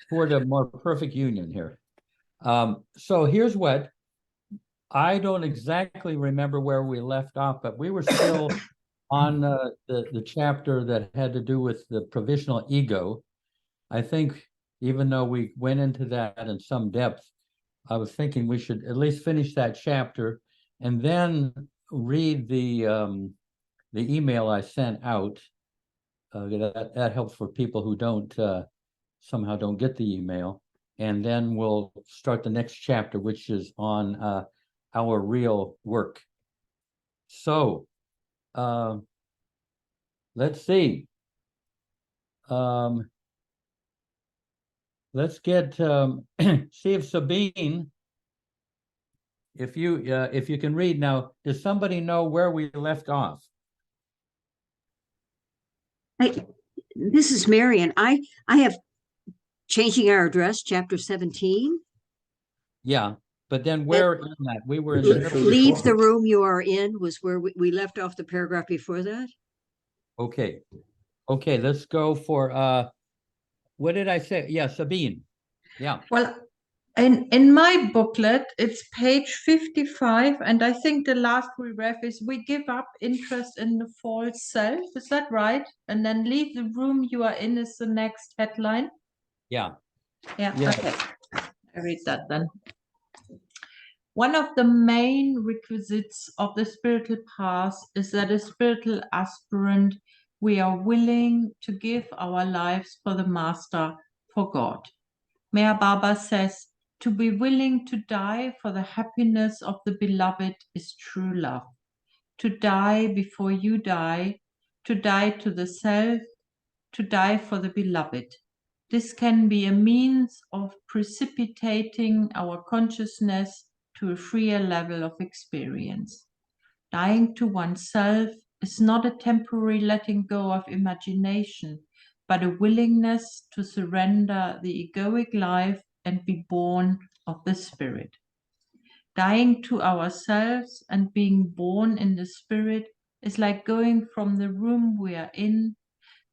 toward a more perfect union here. So here's what I don't exactly remember where we left off, but we were still on the chapter that had to do with the provisional ego. I think even though we went into that in some depth, I was thinking we should at least finish that chapter and then read the email I sent out. That helps for people who don't somehow don't get the email. And then we'll start the next chapter, which is on our real work. So let's see. Let's get see if Sabine, if you can read now. Does somebody know where we left off? This is Marion. I have changing our address, chapter 17. Yeah, but then where in that? We were in the middle. Leave the room you are in was where we left off the paragraph before that. Okay. Okay, let's go for what did I say? Yeah, Sabine. Yeah. Well, in my booklet, it's page 55, and I think the last paragraph is we give up interest in the false self. Is that right? And then leave the room you are in is the next headline. Yeah. Yeah, Yeah. okay. I read that then. One of the main requisites of the spiritual path is that a spiritual aspirant, we are willing to give our lives for the Master, for God. Meher Baba says, to be willing to die for the happiness of the beloved is true love. To die before you die, to die to the self, to die for the beloved. This can be a means of precipitating our consciousness to a freer level of experience. Dying to oneself is not a temporary letting go of imagination, but a willingness to surrender the egoic life and be born of the spirit. Dying to ourselves and being born in the spirit is like going from the room we are in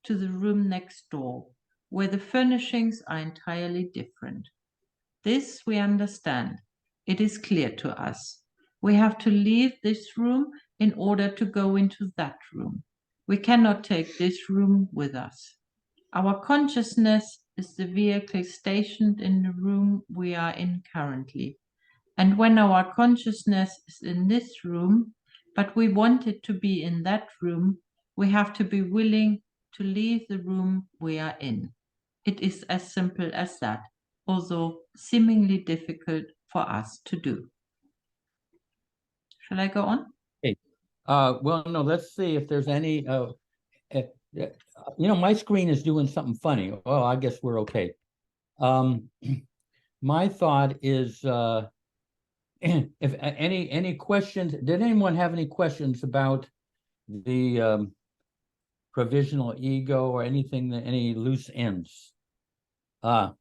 to the room next door, where the furnishings are entirely different. This we understand. It is clear to us. We have to leave this room in order to go into that room. We cannot take this room with us. Our consciousness is the vehicle stationed in the room we are in currently. And when our consciousness is in this room, but we want it to be in that room, we have to be willing to leave the room we are in. It is as simple as that, although seemingly difficult for us to do. Shall I go on? Okay. Well, no, let's see if there's any my screen is doing something funny. Oh, I guess we're okay. My thought is if any questions, did anyone have any questions about the provisional ego or anything that any loose ends? I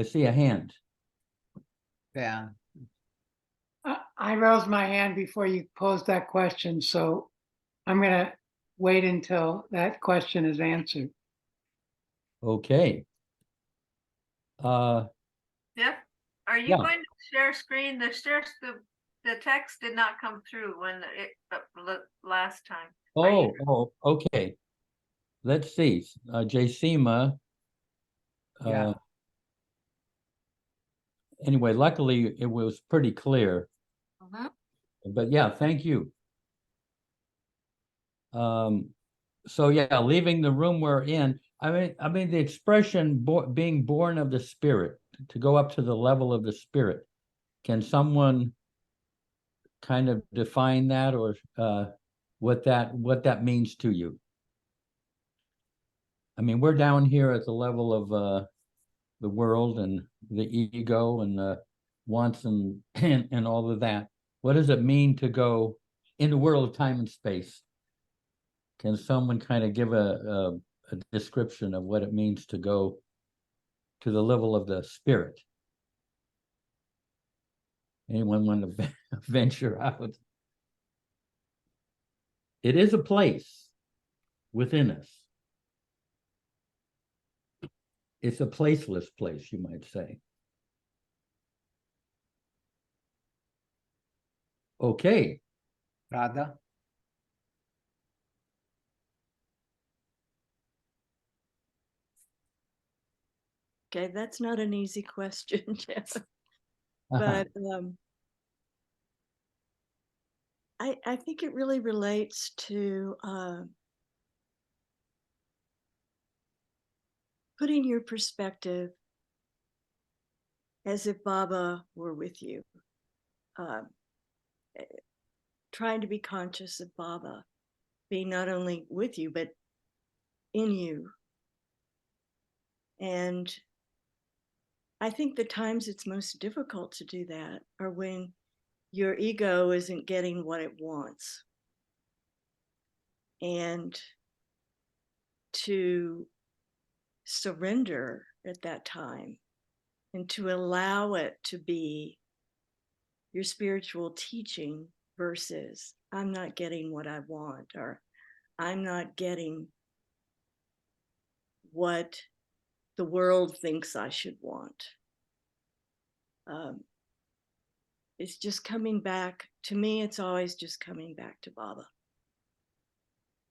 see a hand. Yeah. I rose my hand before you posed that question, so I'm going to wait until that question is answered. Okay. Yep. Are you going to share screen? The text did not come through when last time. Oh, okay. Let's see. Jacima. Yeah. Anyway, luckily it was pretty clear. But yeah, thank you. So yeah, leaving the room we're in. I mean the expression being born of the spirit, to go up to the level of the spirit. Can someone kind of define that, or what that means to you? I mean, we're down here at the level of the world and the ego and the wants and all of that. What does it mean to go in the world of time and space? Can someone kind of give a description of what it means to go to the level of the spirit? Anyone want to venture out? It is a place within us. it's a placeless place, you might say. Okay, Radha? Okay, that's not an easy question, Jeff. uh-huh. But I think it really relates to putting your perspective as if Baba were with you. Trying to be conscious of Baba being not only with you, but in you. And I think the times it's most difficult to do that are when your ego isn't getting what it wants. And to surrender at that time and to allow it to be your spiritual teaching versus I'm not getting what I want, or I'm not getting what the world thinks I should want. It's just coming back. To me, it's always just coming back to Baba.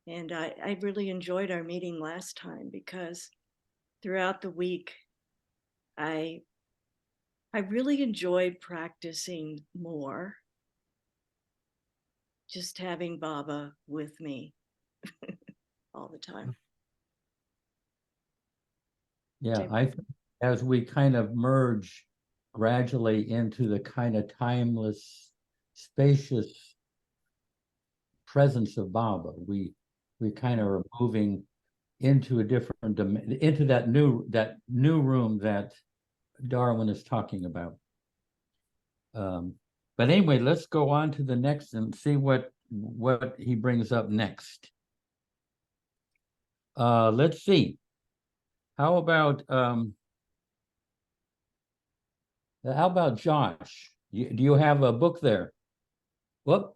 And I really enjoyed our meeting last time because throughout the week, I really enjoyed practicing more, just having Baba with me all the time. Yeah, I think as we kind of merge gradually into the kind of timeless, spacious presence of Baba, we kind of are moving into a different into that new room that Darwin is talking about. But anyway, let's go on to the next and see what he brings up next. Let's see. How about Josh? Do you have a book there? Whoop.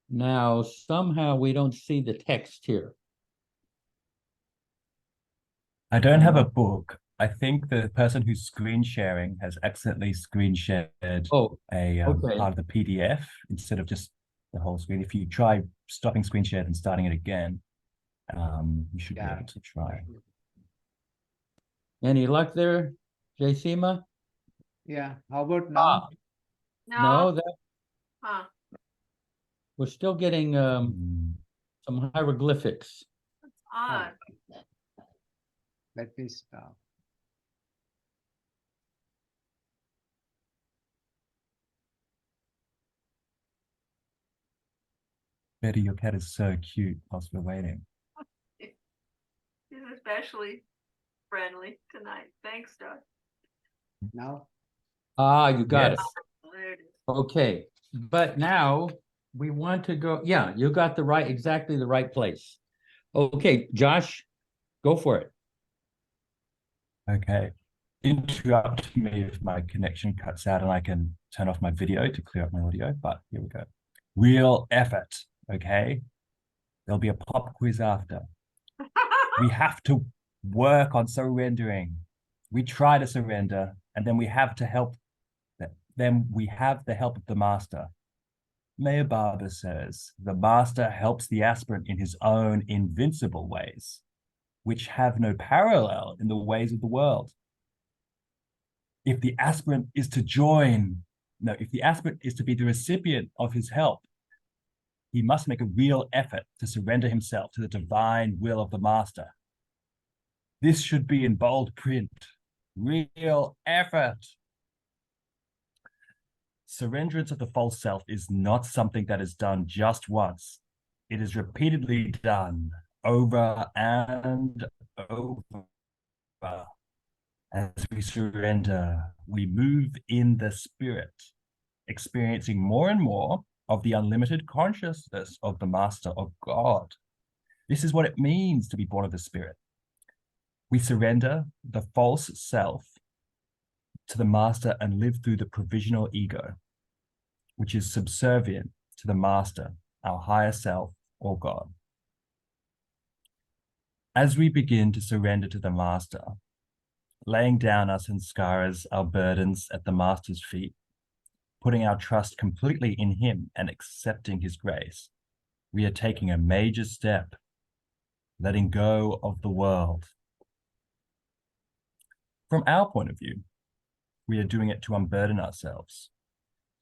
Now somehow we don't see the text here. I don't have a book. I think the person who's screen sharing has accidentally screen shared a okay. part of the PDF instead of just the whole screen. If you try stopping screen share and starting it again, you should be able to try. Any luck there, Jaysima? Yeah. How about now? No, that Huh, we're still getting some hieroglyphics. that's odd. Let me stop. Betty, your cat is so cute whilst we're waiting. He's especially friendly tonight. Thanks, Doug. Now? You got it. There it is. Okay, but now we want to go. Yeah, you got exactly the right place. Okay, Josh, go for it. Okay. Interrupt me if my connection cuts out and I can turn off my video to clear up my audio, but here we go. Real effort, okay? There'll be a pop quiz after. We have to work on surrendering. We try to surrender, and then we have to help. Then we have the help of the master. Meher Baba says, the master helps the aspirant in his own invincible ways, which have no parallel in the ways of the world. If the aspirant is to be the recipient of his help, he must make a real effort to surrender himself to the divine will of the master. This should be in bold print. Real effort. Surrenderance of the false self is not something that is done just once. It is repeatedly done over and over. As we surrender, we move in the spirit, experiencing more and more of the unlimited consciousness of the Master of God. This is what it means to be born of the Spirit. We surrender the false self to the Master and live through the provisional ego, which is subservient to the Master, our higher self, or God. As we begin to surrender to the Master, laying down our sanskaras, our burdens at the Master's feet, putting our trust completely in him and accepting his grace, we are taking a major step, letting go of the world. From our point of view, we are doing it to unburden ourselves,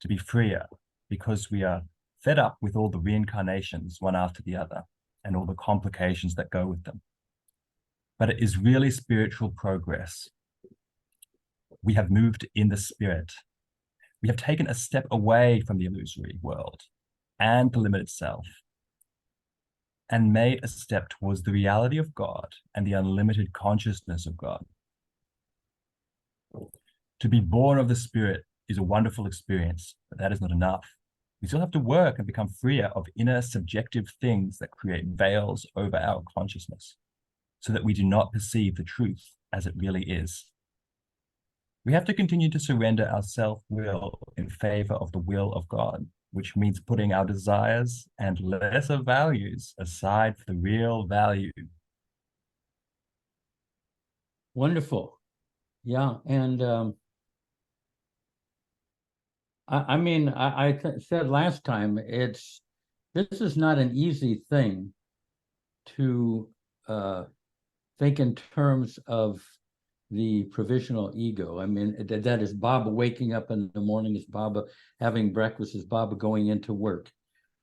to be freer, because we are fed up with all the reincarnations one after the other and all the complications that go with them. But it is really spiritual progress. We have moved in the spirit. We have taken a step away from the illusory world and the limited self and made a step towards the reality of God and the unlimited consciousness of God. To be born of the spirit is a wonderful experience, but that is not enough. We still have to work and become freer of inner subjective things that create veils over our consciousness so that we do not perceive the truth as it really is. We have to continue to surrender our self-will in favor of the will of God, which means putting our desires and lesser values aside for the real value. Wonderful. Yeah. And I mean, I said last time, this is not an easy thing to think in terms of the provisional ego. I mean, that is Baba waking up in the morning, is Baba having breakfast, is Baba going into work.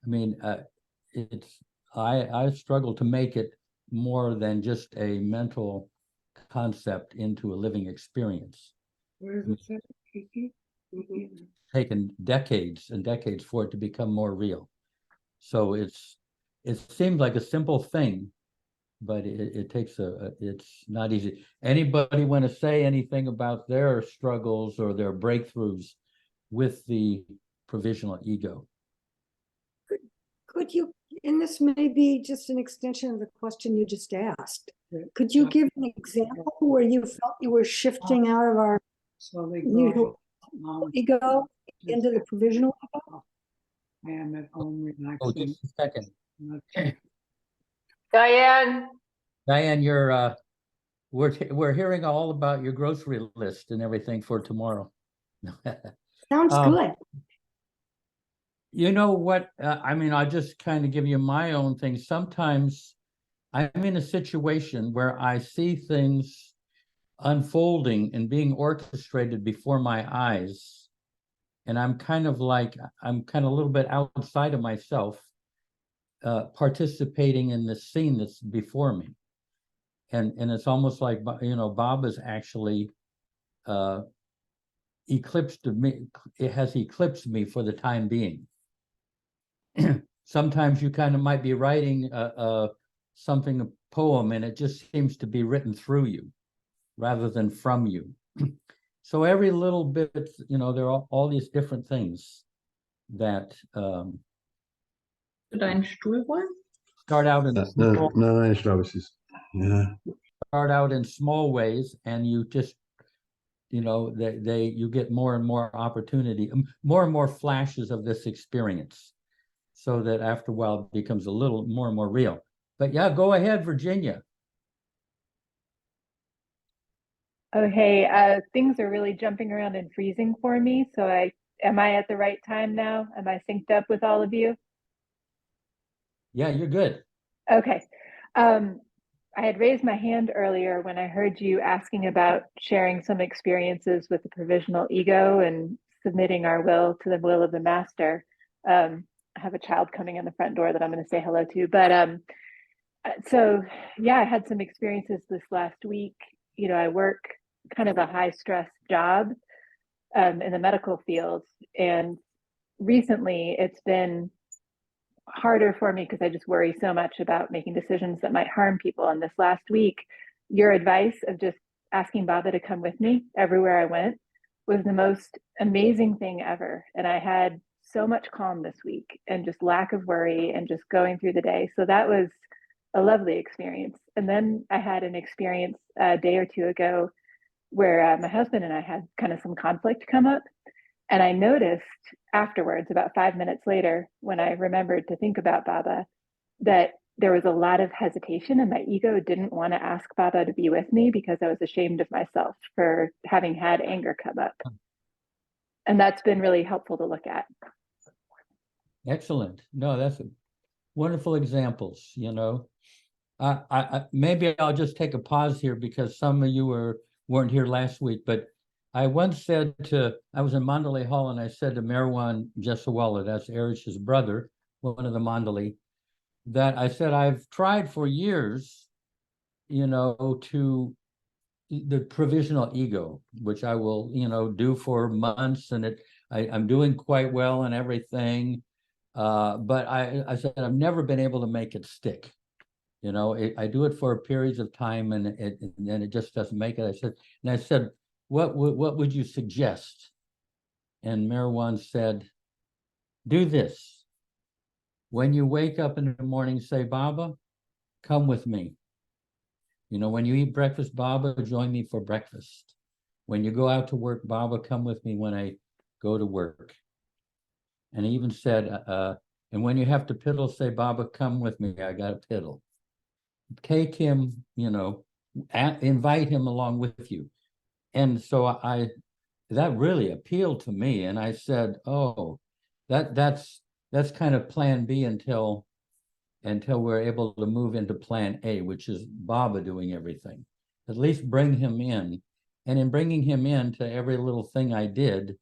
I mean, I struggle to make it more than just a mental concept into a living experience. Where is it said? Kiki? Taken decades and decades for it to become more real. So it seems like a simple thing, but it takes it's not easy. Anybody want to say anything about their struggles or their breakthroughs with the provisional ego? Could you, and this may be just an extension of the question you just asked, could you give an example where you felt you were shifting out of our usual ego into the provisional ego? I am at home Oh, relaxing. just a second. Diane, Diane, we're hearing all about your grocery list and everything for tomorrow. Sounds good. You know what? I mean, I'll just kind of give you my own thing. Sometimes I'm in a situation where I see things unfolding and being orchestrated before my eyes. And I'm kind of a little bit outside of myself, participating in the scene that's before me. And it's almost like, Baba's actually eclipsed me. It has eclipsed me for the time being. Sometimes you kind of might be writing a poem, and it just seems to be written through you rather than from you. So every little bit, there are all these different things that Deinen Stuhl wollen? start out in Ja. small ways, and you just you get more and more opportunity, more and more flashes of this experience, so that after a while it becomes a little more and more real. But yeah, go ahead, Virginia. Okay, things are really jumping around and freezing for me. So am I at the right time now? Am I synced up with all of you? Yeah, you're good. Okay. I had raised my hand earlier when I heard you asking about sharing some experiences with the provisional ego and submitting our will to the will of the master. I have a child coming in the front door that I'm going to say hello to. But so, yeah, I had some experiences this last week. I work kind of a high stress job in the medical field. And recently it's been harder for me because I just worry so much about making decisions that might harm people. And this last week, your advice of just asking Baba to come with me everywhere I went was the most amazing thing ever. And I had so much calm this week and just lack of worry and just going through the day. So that was a lovely experience. And then I had an experience a day or two ago where my husband and I had kind of some conflict come up. And I noticed afterwards, about 5 minutes later, when I remembered to think about Baba, that there was a lot of hesitation, and my ego didn't want to ask Baba to be with me because I was ashamed of myself for having had anger come up. And that's been really helpful to look at. Excellent. No, that's wonderful examples, you know. Maybe I'll just take a pause here because some of you weren't here last week, but I once said I was in Mandalay Hall and I said to Merwan Jesawala, that's Erish's brother, one of the Mandalay, that I said, I've tried for years, you know, to the provisional ego, which I will, you know, do for months, and I'm doing quite well and everything. But I said, I've never been able to make it stick. You know, I do it for periods of time and then it just doesn't make it. I said, what would you suggest? And Merwan said, do this. When you wake up in the morning, say, Baba, come with me. You know, when you eat breakfast, Baba, join me for breakfast. When you go out to work, Baba, come with me when I go to work. And he even said, and when you have to piddle, say, Baba, come with me, I got to piddle. Take him, you know, invite him along with you. And so that really appealed to me. And I said, oh, that's kind of plan B until we're able to move into plan A, which is Baba doing everything. At least bring him in. And in bringing him in to every little thing I did,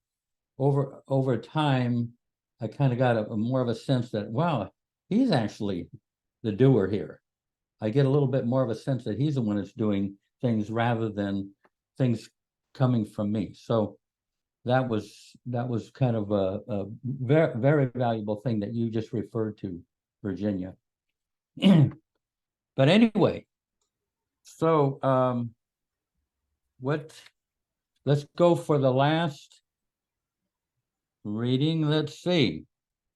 over time, I kind of got a more of a sense that, wow, he's actually the doer here. I get a little bit more of a sense that he's the one that's doing things rather than things coming from me. So that was kind of a very, very valuable thing that you just referred to, Virginia. But anyway, so let's go for the last reading. Let's see.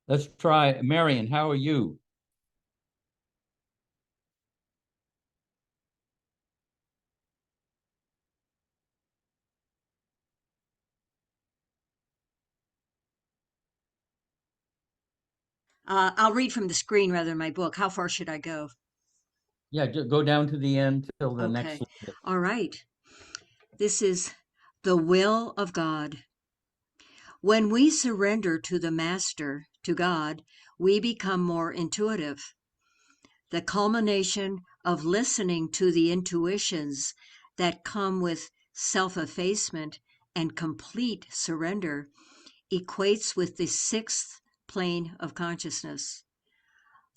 Let's try Marion. How are you? I'll read from the screen rather than my book. How far should I go? Yeah, just go down to the end till the next. Okay. All right. This is the will of God. When we surrender to the Master, to God, we become more intuitive. The culmination of listening to the intuitions that come with self-effacement and complete surrender equates with the sixth plane of consciousness.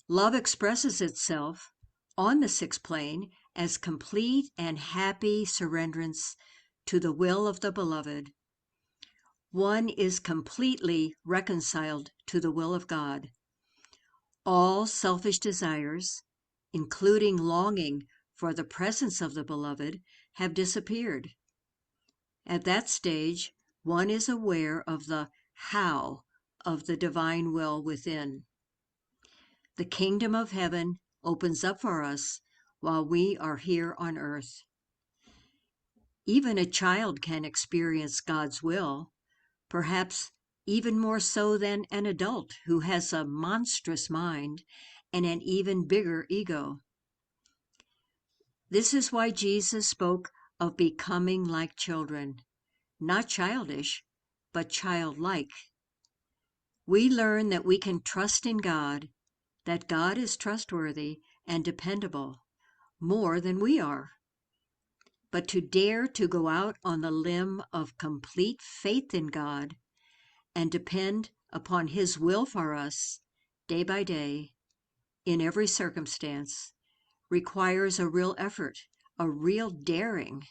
Love expresses itself on the sixth plane as complete and happy surrenderance to the will of the beloved. One is completely reconciled to the will of God. All selfish desires, including longing for the presence of the beloved, have disappeared. At that stage, one is aware of the how of the divine will within. The kingdom of heaven opens up for us while we are here on earth. Even a child can experience God's will, perhaps even more so than an adult who has a monstrous mind and an even bigger ego. This is why Jesus spoke of becoming like children, not childish, but childlike. We learn that we can trust in God, that God is trustworthy and dependable, more than we are. But to dare to go out on the limb of complete faith in God and depend upon His will for us, day by day, in every circumstance, requires a real effort, a real daring.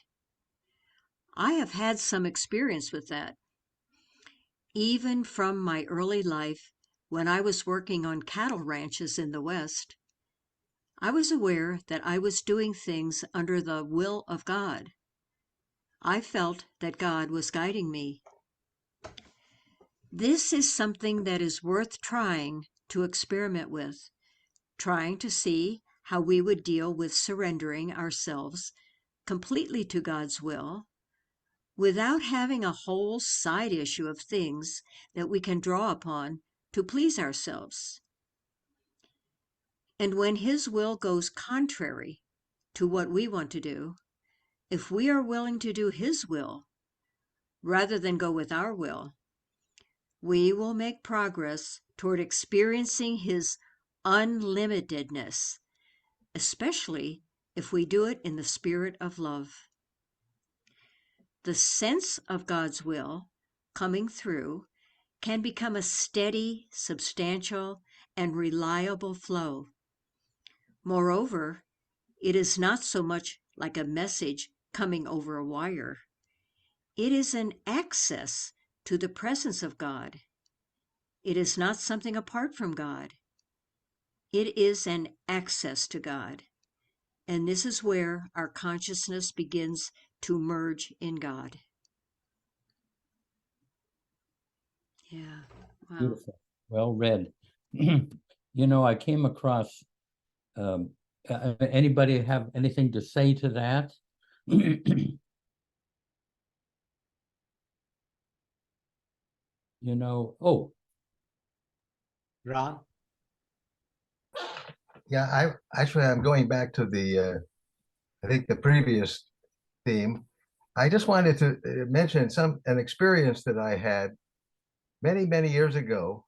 I have had some experience with that. Even from my early life, when I was working on cattle ranches in the West, I was aware that I was doing things under the will of God. I felt that God was guiding me. This is something that is worth trying to experiment with, trying to see how we would deal with surrendering ourselves completely to God's will, without having a whole side issue of things that we can draw upon to please ourselves. And when his will goes contrary to what we want to do, if we are willing to do his will rather than go with our will, we will make progress toward experiencing his unlimitedness, especially if we do it in the spirit of love. The sense of God's will coming through can become a steady, substantial, and reliable flow. Moreover, it is not so much like a message coming over a wire. It is an access to the presence of God. It is not something apart from God. It is an access to God. And this is where our consciousness begins to merge in God. Yeah. Wow. Beautiful. Well read. You know, I came across, anybody have anything to say to that? You know, oh, Ron? Yeah, I'm going back to the I think the previous theme. I just wanted to mention an experience that I had many years ago.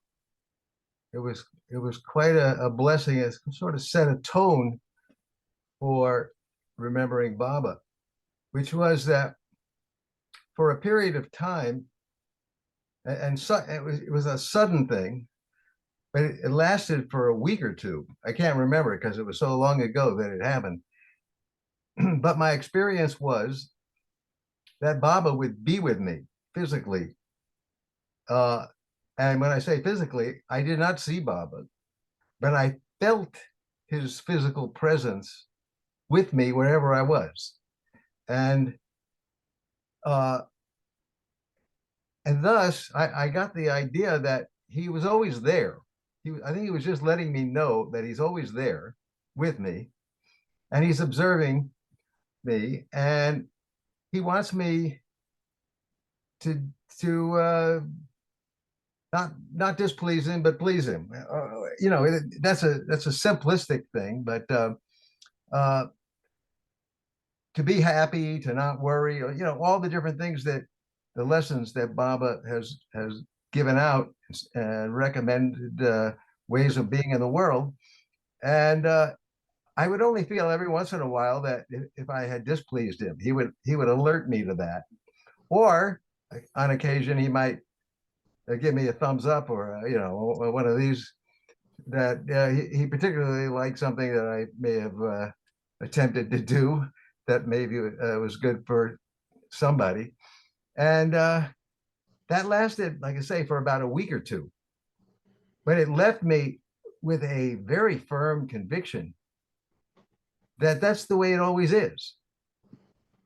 It was quite a blessing. It sort of set a tone for remembering Baba, which was that for a period of time, and so it was a sudden thing, but it lasted for a week or two. I can't remember because it was so long ago that it happened. But my experience was that Baba would be with me physically. And when I say physically, I did not see Baba, but I felt his physical presence with me wherever I was. And thus I got the idea that he was always there. I think he was just letting me know that he's always there with me, and he's observing me, and he wants me to not displease him, but please him. You know, that's a simplistic thing, but to be happy, to not worry, you know, all the different things that the lessons that Baba has given out and recommended ways of being in the world. And I would only feel every once in a while that if I had displeased him, he would alert me to that. Or on occasion, he might give me a thumbs up, or you know, one of these that he particularly liked something that I may have attempted to do that maybe was good for somebody. And that lasted, like I say, for about a week or two. But it left me with a very firm conviction that that's the way it always is.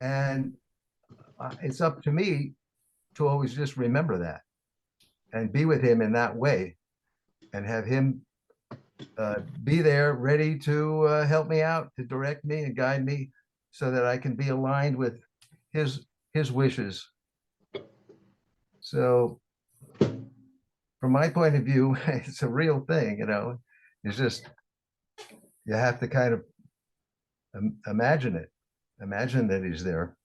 And it's up to me to always just remember that and be with him in that way, and have him be there ready to help me out, to direct me and guide me so that I can be aligned with his wishes. So from my point of view, it's a real thing, you know. It's just, you have to kind of imagine it, imagine that he's there,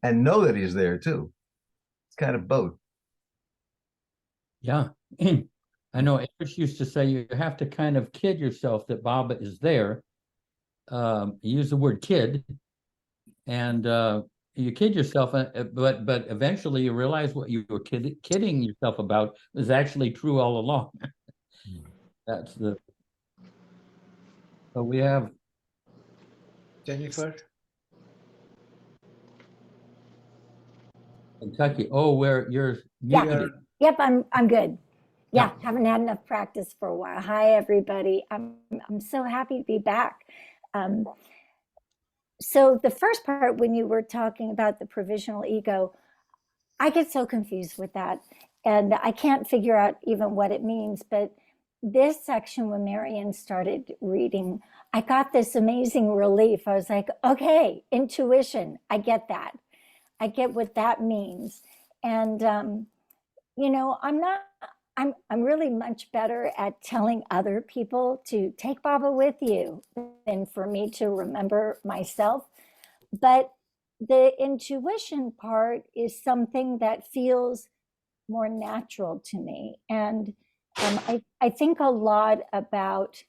and know that he's there too. It's kind of both. yeah. I know Eric used to say you have to kind of kid yourself that Baba is there. He used the word kid, and you kid yourself, but eventually you realize what you were kidding yourself about was actually true all along. That's the. So we have Jennifer? Kentucky. Oh, where you're muted. Yep, I'm good. Yeah, haven't had enough practice for a while. Hi, everybody. I'm so happy to be back. So the first part, when you were talking about the provisional ego, I get so confused with that. And I can't figure out even what it means. But this section, when Marianne started reading, I got this amazing relief. I was like, okay, intuition, I get that. I get what that means. And, you know, I'm really much better at telling other people to take Baba with you than for me to remember myself. But the intuition part is something that feels more natural to me. And I think a lot about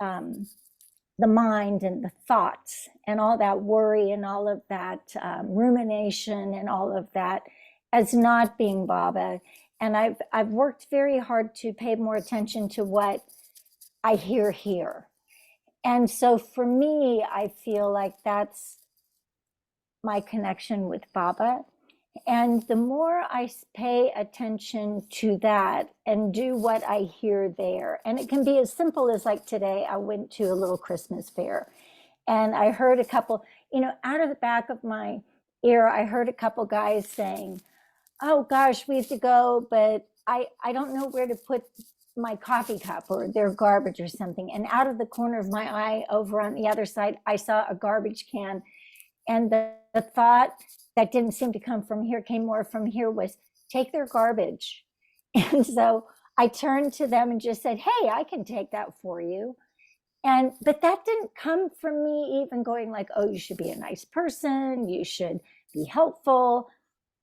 the mind and the thoughts and all that worry and all of that rumination and all of that as not being Baba. And I've worked very hard to pay more attention to what I hear here. And so for me, I feel like that's my connection with Baba. And the more I pay attention to that and do what I hear there, and it can be as simple as like today, I went to a little Christmas fair and I heard a couple, out of the back of my ear, I heard a couple guys saying, oh gosh, we have to go, but I don't know where to put my coffee cup or their garbage or something. And out of the corner of my eye over on the other side, I saw a garbage can. And the thought that didn't seem to come from here, came more from here, was take their garbage. And so I turned to them and just said, hey, I can take that for you. But that didn't come from me even going like, oh, you should be a nice person, you should be helpful.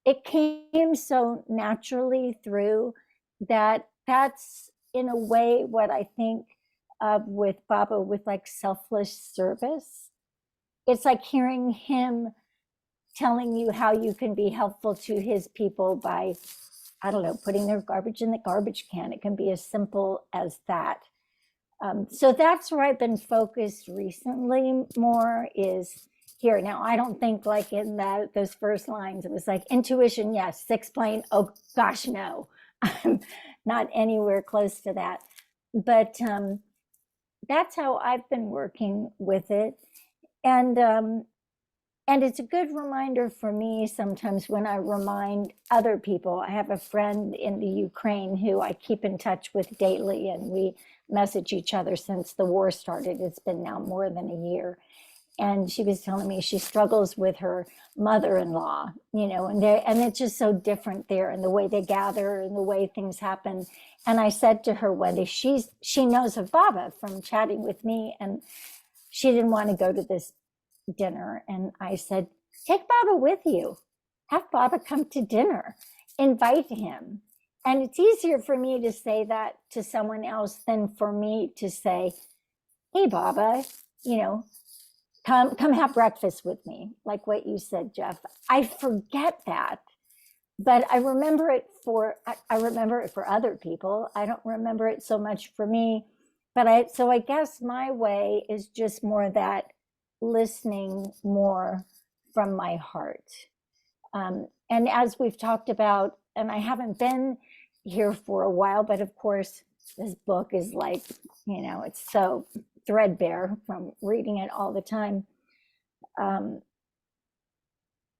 It came so naturally through that. That's in a way what I think of with Baba, with like selfless service. It's like hearing him telling you how you can be helpful to his people by, I don't know, putting their garbage in the garbage can. It can be as simple as that. So that's where I've been focused recently more, is here. Now, I don't think like in those first lines, it was like intuition, yes, six plane, oh gosh, no, I'm not anywhere close to that. But that's how I've been working with it. And it's a good reminder for me sometimes when I remind other people. I have a friend in the Ukraine who I keep in touch with daily, and we message each other since the war started. It's been now more than a year. And she was telling me she struggles with her mother-in-law, and it's just so different there, and the way they gather and the way things happen. And I said to her one day, she knows of Baba from chatting with me, and she didn't want to go to this dinner. And I said, take Baba with you, have Baba come to dinner, invite him. And it's easier for me to say that to someone else than for me to say, hey, Baba, come have breakfast with me, like what you said, Jeff. I forget that, but I remember it for other people. I don't remember it so much for me. But so I guess my way is just more that listening more from my heart. And as we've talked about, and I haven't been here for a while, but of course, this book is like, it's so threadbare from reading it all the time.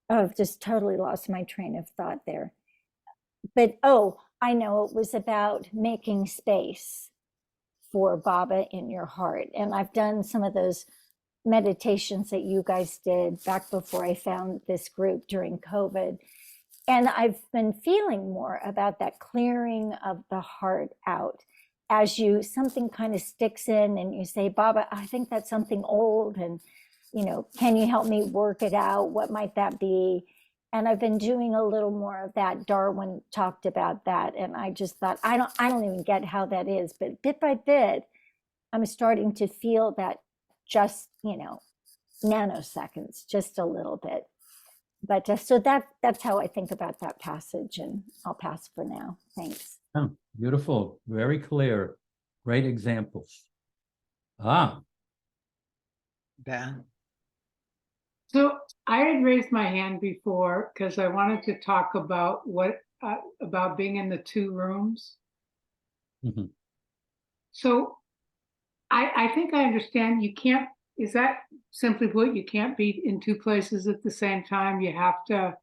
I've just totally lost my train of thought there. But, I know, it was about making space for Baba in your heart. And I've done some of those meditations that you guys did back before I found this group during COVID. And I've been feeling more about that clearing of the heart out as something kind of sticks in and you say, Baba, I think that's something old, and, can you help me work it out? What might that be? And I've been doing a little more of that. Darwin talked about that. And I just thought, I don't even get how that is, but bit by bit, I'm starting to feel that just, nanoseconds, just a little bit. But so that's how I think about that passage, and I'll pass for now. Thanks. Oh, beautiful. Very clear. Great examples. Dan? So I had raised my hand before because I wanted to talk about about being in the two rooms. Mm-hmm. So I think I understand you can't, is that simply put, you can't be in two places at the same time? You have to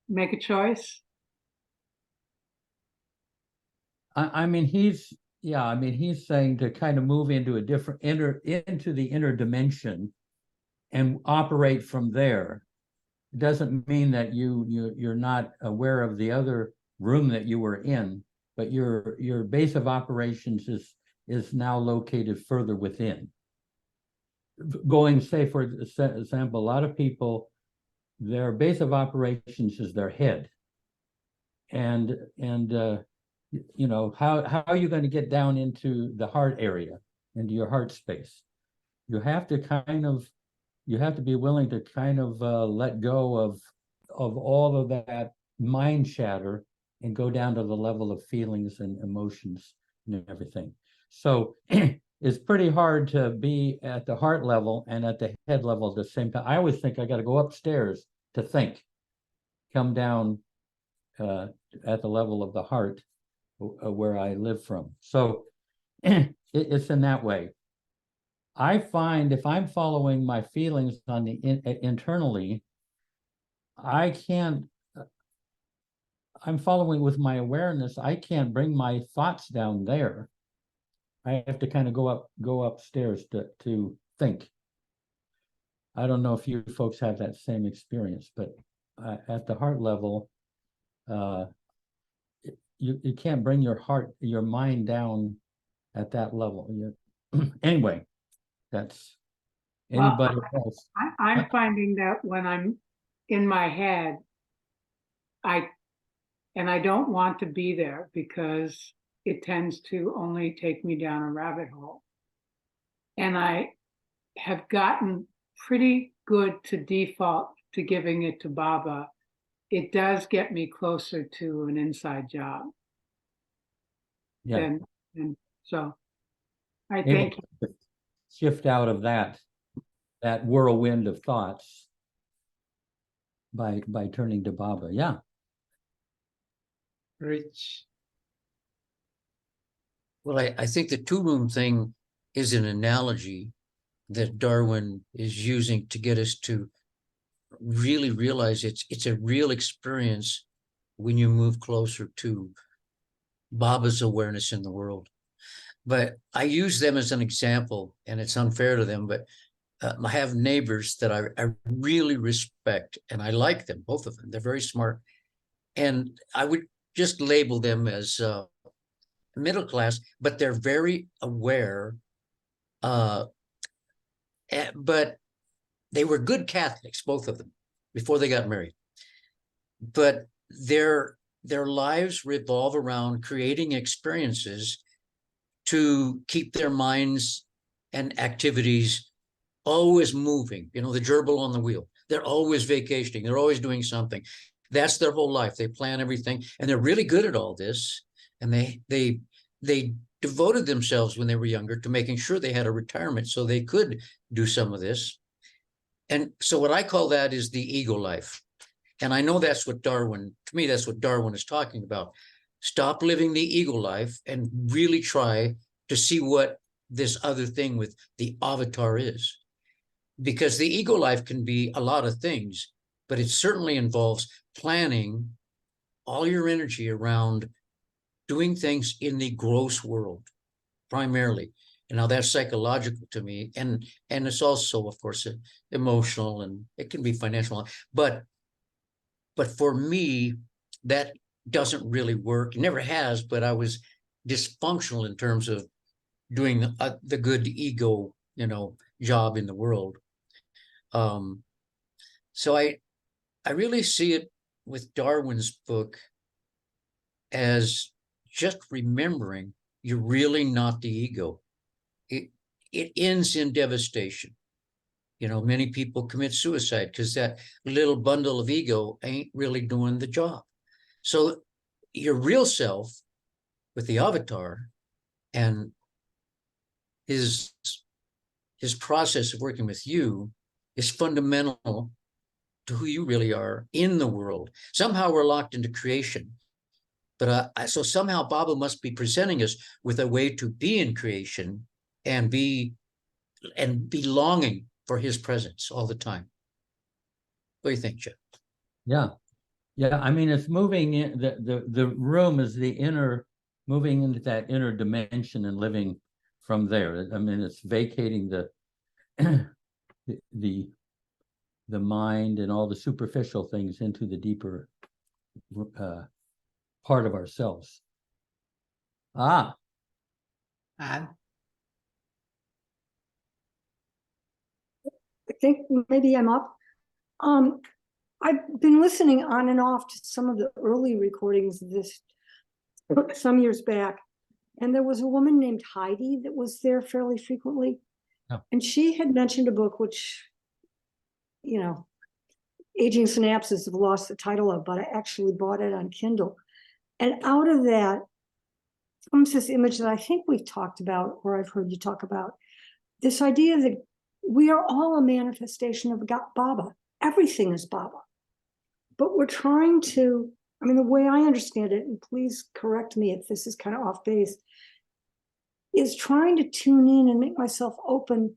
make a choice? He's saying to kind of move into a different into the inner dimension and operate from there. It doesn't mean that you're not aware of the other room that you were in, but your base of operations is now located further within. Going, say, for example, a lot of people, their base of operations is their head. And you know, how are you going to get down into the heart area, into your heart space? You have to be willing to kind of let go of all of that mind chatter and go down to the level of feelings and emotions and everything. So it's pretty hard to be at the heart level and at the head level at the same time. I always think I got to go upstairs to think, come down at the level of the heart where I live from. So it's in that way. I find if I'm following my feelings on the internally, I can't. I'm following with my awareness. I can't bring my thoughts down there. I have to kind of go upstairs to think. I don't know if you folks have that same experience, but at the heart level, you can't bring your mind down at that level. Anyway, that's anybody else. I'm finding that when I'm in my head, I don't want to be there because it tends to only take me down a rabbit hole. And I have gotten pretty good to default to giving it to Baba. It does get me closer to an inside job. Yeah. And so I thank you. Shift out of that whirlwind of thoughts by turning to Baba. Yeah. Rich. Well, I think the two-room thing is an analogy that Darwin is using to get us to really realize it's a real experience when you move closer to Baba's awareness in the world. But I use them as an example, and it's unfair to them, but I have neighbors that I really respect, and I like them, both of them. They're very smart. And I would just label them as middle class, but they're very aware. But they were good Catholics, both of them, before they got married. But their lives revolve around creating experiences to keep their minds and activities always moving. You know, the gerbil on the wheel. They're always vacationing. They're always doing something. That's their whole life. They plan everything, and they're really good at all this. And they devoted themselves when they were younger to making sure they had a retirement so they could do some of this. And so what I call that is the ego life. And I know that's what Darwin, to me, that's what Darwin is talking about. Stop living the ego life and really try to see what this other thing with the avatar is. Because the ego life can be a lot of things, but it certainly involves planning all your energy around doing things in the gross world, primarily. And now that's psychological to me. And it's also, of course, emotional, and it can be financial. But for me, that doesn't really work. It never has, but I was dysfunctional in terms of doing the good ego, job in the world. So I really see it with Darwin's book as just remembering you're really not the ego. It ends in devastation. Many people commit suicide because that little bundle of ego ain't really doing the job. So your real self with the avatar and his process of working with you is fundamental to who you really are in the world. Somehow we're locked into creation. But so somehow Baba must be presenting us with a way to be in creation and be longing for his presence all the time. What do you think, Jeff? Yeah. I mean, it's moving in the room is the inner, moving into that inner dimension and living from there. I mean, it's vacating the mind and all the superficial things into the deeper part of ourselves. Ah, Anne? I think maybe I'm up. I've been listening on and off to some of the early recordings of this some years back, and there was a woman named Heidi that was there fairly frequently. Oh. And she had mentioned a book which, you know, aging synapses have lost the title of, but I actually bought it on Kindle. And out of that comes this image that I think we've talked about, or I've heard you talk about, this idea that we are all a manifestation of Baba. Everything is Baba. But we're trying to, I mean, the way I understand it, and please correct me if this is kind of off base, is trying to tune in and make myself open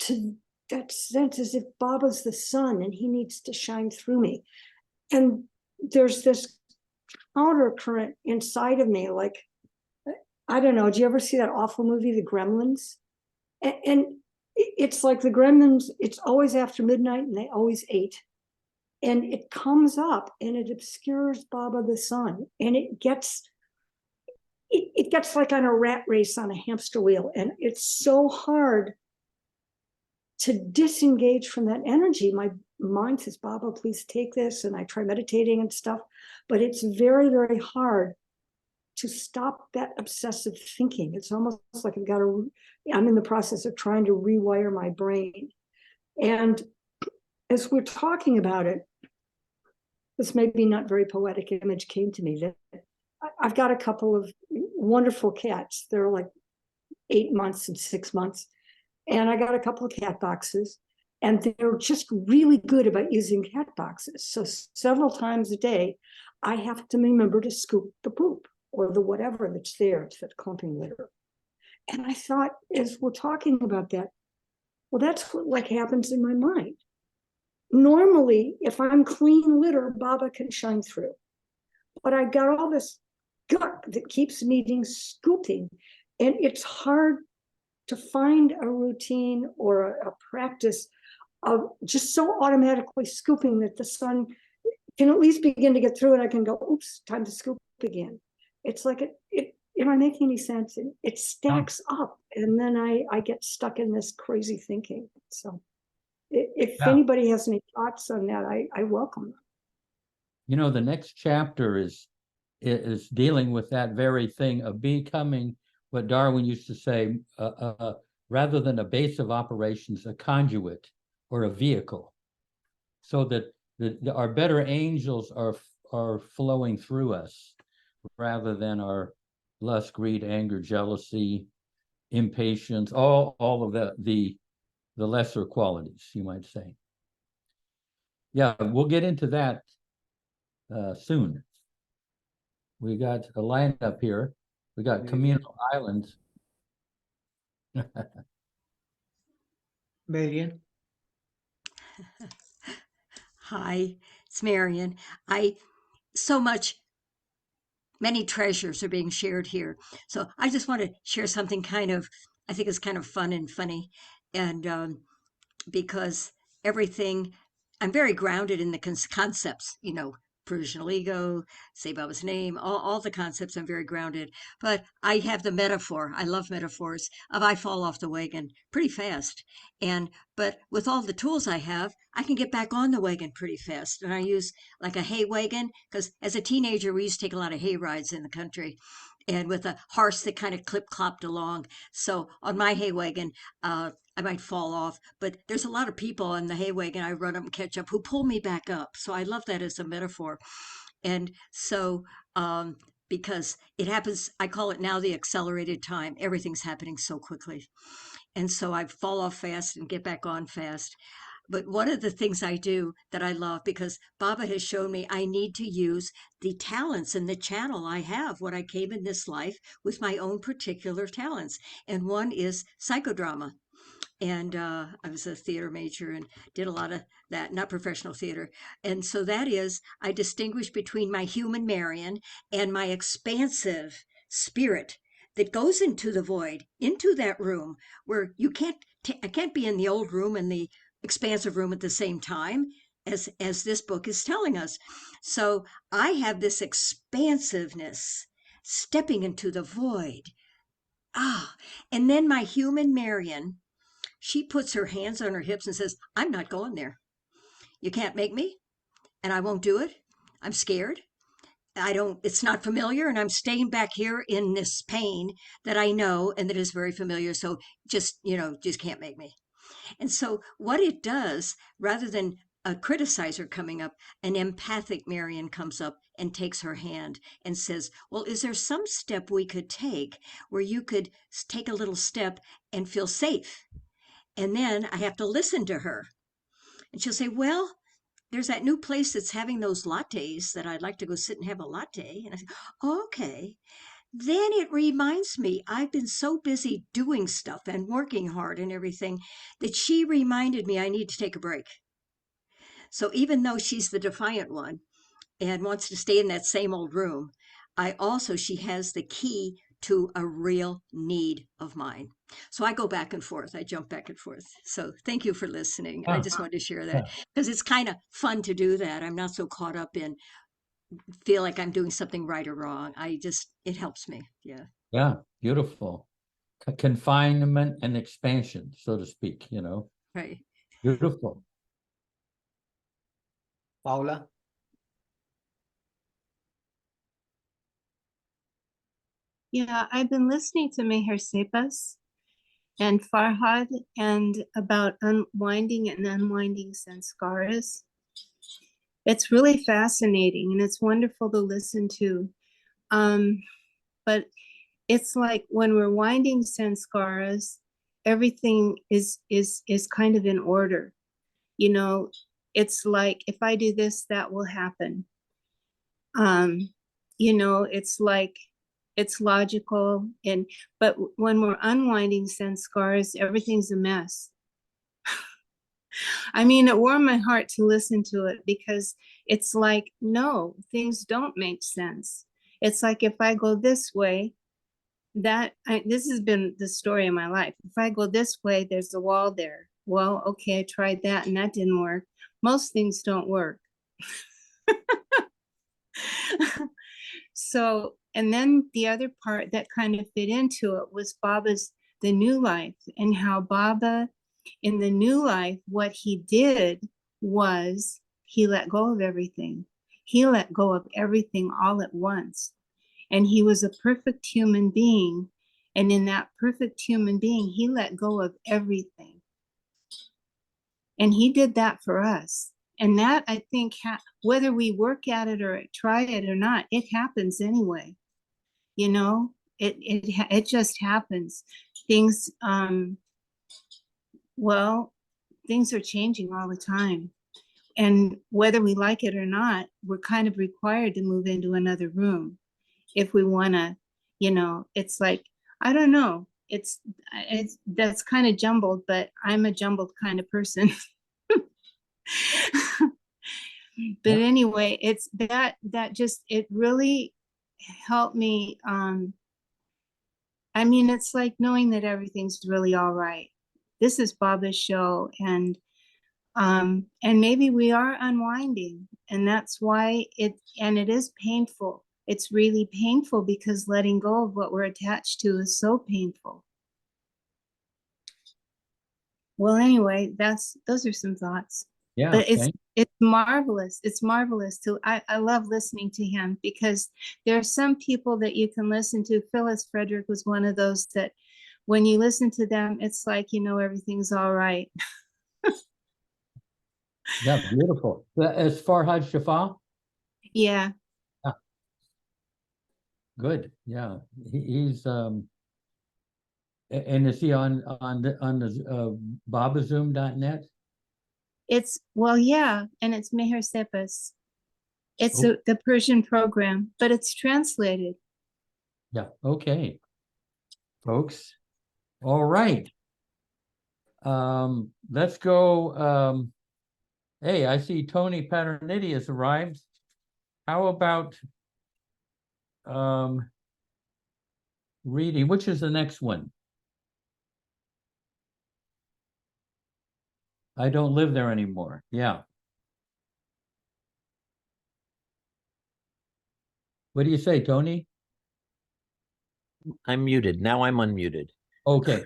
to that sense as if Baba's the sun and he needs to shine through me. And there's this counter current inside of me, like, I don't know, do you ever see that awful movie, The Gremlins? And it's like the Gremlins, it's always after midnight and they always ate. And it comes up and it obscures Baba the sun. And it gets like on a rat race on a hamster wheel. And it's so hard to disengage from that energy. My mind says, Baba, please take this. And I try meditating and stuff, but it's very, very hard to stop that obsessive thinking. It's almost like I'm in the process of trying to rewire my brain. And as we're talking about it, this maybe not very poetic image came to me that I've got a couple of wonderful cats. They're like 8 months and 6 months. And I got a couple of cat boxes, and they're just really good about using cat boxes. So several times a day, I have to remember to scoop the poop or the whatever that's there. It's that clumping litter. And I thought, as we're talking about that, well, that's what like happens in my mind. Normally, if I'm clean litter, Baba can shine through. But I got all this gut that keeps needing scooping. And it's hard to find a routine or a practice of just so automatically scooping that the sun can at least begin to get through and I can go, oops, time to scoop again. It's like, am I making any sense? It stacks up and then I get stuck in this crazy thinking. So if anybody has any thoughts on that, I welcome them. You know, the next chapter is dealing with that very thing of becoming what Darwin used to say, rather than a base of operations, a conduit or a vehicle, so that our better angels are flowing through us, rather than our lust, greed, anger, jealousy, impatience, all of the lesser qualities, you might say. Yeah, we'll get into that soon. We got a lineup here. We got communal islands. Marian? Hi, it's Marian. Many treasures are being shared here. So I just want to share something I think is kind of fun and funny. And because I'm very grounded in the concepts, provisional ego, say Baba's name, all the concepts, I'm very grounded. But I have the metaphor, I love metaphors, of I fall off the wagon pretty fast. But with all the tools I have, I can get back on the wagon pretty fast. And I use like a hay wagon, because as a teenager, we used to take a lot of hay rides in the country. And with a horse that kind of clip-clopped along. So on my hay wagon, I might fall off, but there's a lot of people on the hay wagon. I run up and catch up who pull me back up. So I love that as a metaphor. And so, because it happens, I call it now the accelerated time. Everything's happening so quickly. And so I fall off fast and get back on fast. But one of the things I do that I love, because Baba has shown me I need to use the talents and the channel I have when I came in this life with my own particular talents. And one is psychodrama. And I was a theater major and did a lot of that, not professional theater. And so that is, I distinguish between my human Marian and my expansive spirit that goes into the void, into that room where I can't be in the old room and the expansive room at the same time. as this book is telling us. So I have this expansiveness, stepping into the void. And then my human Marion, she puts her hands on her hips and says, I'm not going there. You can't make me, and I won't do it. I'm scared. It's not familiar, and I'm staying back here in this pain that I know and that is very familiar. So just can't make me. And so what it does, rather than a criticizer coming up, an empathic Marion comes up and takes her hand and says, well, is there some step we could take where you could take a little step and feel safe? And then I have to listen to her. And she'll say, well, there's that new place that's having those lattes that I'd like to go sit and have a latte. And I say, oh, okay. Then it reminds me, I've been so busy doing stuff and working hard and everything that she reminded me I need to take a break. So even though she's the defiant one and wants to stay in that same old room, she has the key to a real need of mine. So I go back and forth. I jump back and forth. So thank you for listening. I just wanted to share that because it's kind of fun to do that. I'm not so caught up in feel like I'm doing something right or wrong. It helps me. Yeah. Yeah. Beautiful. Confinement and expansion, so to speak, Right. Beautiful. Paula? Yeah, I've been listening to Meher Sepas and Farhad and about unwinding and unwinding sanskaras. It's really fascinating and it's wonderful to listen to. But it's like when we're winding sanskaras, everything is kind of in order. It's like if I do this, that will happen. It's like it's logical, but when we're unwinding sanskaras, everything's a mess. I mean, it warmed my heart to listen to it because it's like, no, things don't make sense. It's like if I go this way, this has been the story of my life. If I go this way, there's a wall there. Well, okay, I tried that and that didn't work. Most things don't work. So, and then the other part that kind of fit into it was Baba's The New Life, and how Baba in the new life, what he did was he let go of everything. He let go of everything all at once. And he was a perfect human being. And in that perfect human being, he let go of everything. And he did that for us. And that, I think, whether we work at it or try it or not, it happens anyway. It just happens. Things, things are changing all the time. And whether we like it or not, we're kind of required to move into another room if we want to, it's like, I don't know. That's kind of jumbled, but I'm a jumbled kind of person. But anyway, it's that just, it really helped me. I mean, it's like knowing that everything's really all right. This is Baba's show, and maybe we are unwinding, and that's why it is painful. It's really painful because letting go of what we're attached to is so painful. Well, anyway, those are some thoughts. Yeah, but it's marvelous. It's marvelous to I love listening to him because there are some people that you can listen to. Phyllis Frederick was one of those that when you listen to them, it's like, everything's all right. Yeah, beautiful. As Farhad Shafa? Yeah. Good. Yeah. He's and is he on the babazoom.net? Yeah, and it's Meher Sepas. It's the Persian program, but it's translated. Yeah. Okay. Folks. All right. Let's go. Hey, I see Tony Paternity has arrived. How about reading, which is the next one? I don't live there anymore. Yeah. What do you say, Tony? I'm muted. Now I'm unmuted. Okay.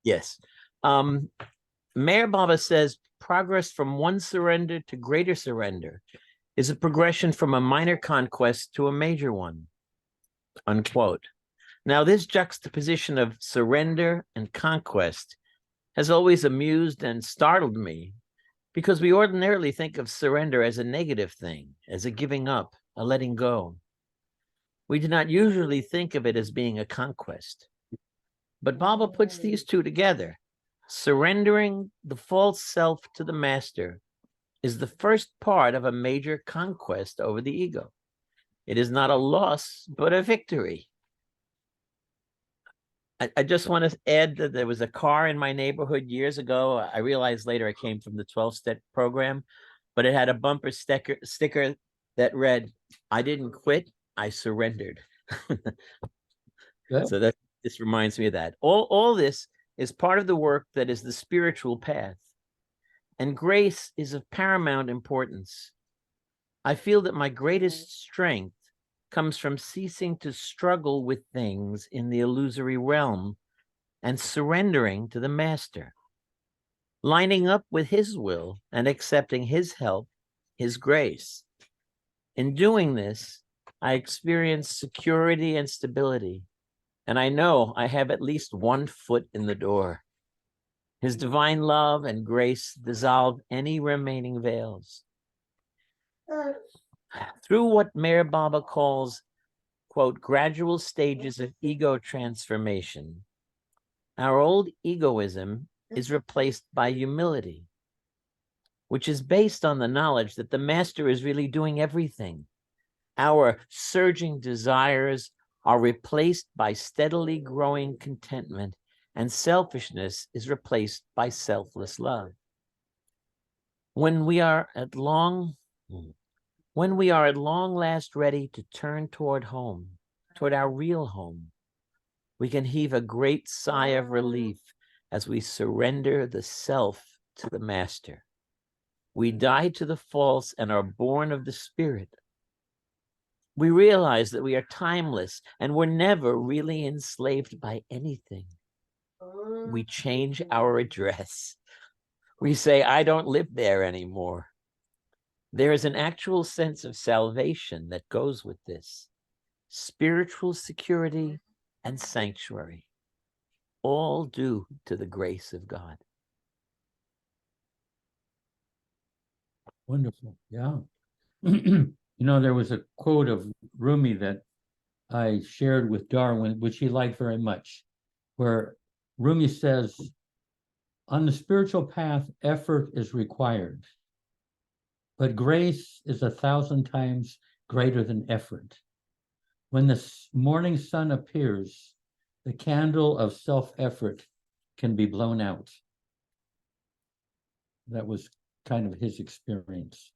Yes. Mayor Baba says progress from one surrender to greater surrender is a progression from a minor conquest to a major one, unquote. Now, this juxtaposition of surrender and conquest has always amused and startled me because we ordinarily think of surrender as a negative thing, as a giving up, a letting go. We do not usually think of it as being a conquest. But Baba puts these two together. Surrendering the false self to the master is the first part of a major conquest over the ego. It is not a loss, but a victory. I just want to add that there was a car in my neighborhood years ago. I realized later I came from the 12-step program, but it had a bumper sticker that read, "I didn't quit, I surrendered." So this reminds me of that. All this is part of the work that is the spiritual path. And grace is of paramount importance. I feel that my greatest strength comes from ceasing to struggle with things in the illusory realm and surrendering to the master, lining up with his will and accepting his help, his grace. In doing this, I experience security and stability, and I know I have at least one foot in the door. His divine love and grace dissolve any remaining veils. Through what Mayor Baba calls, quote, gradual stages of ego transformation, our old egoism is replaced by humility, which is based on the knowledge that the master is really doing everything. Our surging desires are replaced by steadily growing contentment, and selfishness is replaced by selfless love. When we are at long last ready to turn toward home, toward our real home, we can heave a great sigh of relief as we surrender the self to the master. We die to the false and are born of the spirit. We realize that we are timeless and we're never really enslaved by anything. We change our address. We say, I don't live there anymore. There is an actual sense of salvation that goes with this. Spiritual security and sanctuary, all due to the grace of God. Wonderful. Yeah. You know, there was a quote of Rumi that I shared with Darwin, which he liked very much, where Rumi says, on the spiritual path, effort is required, but grace is 1,000 times greater than effort. When the morning sun appears, the candle of self-effort can be blown out. That was kind of his experience.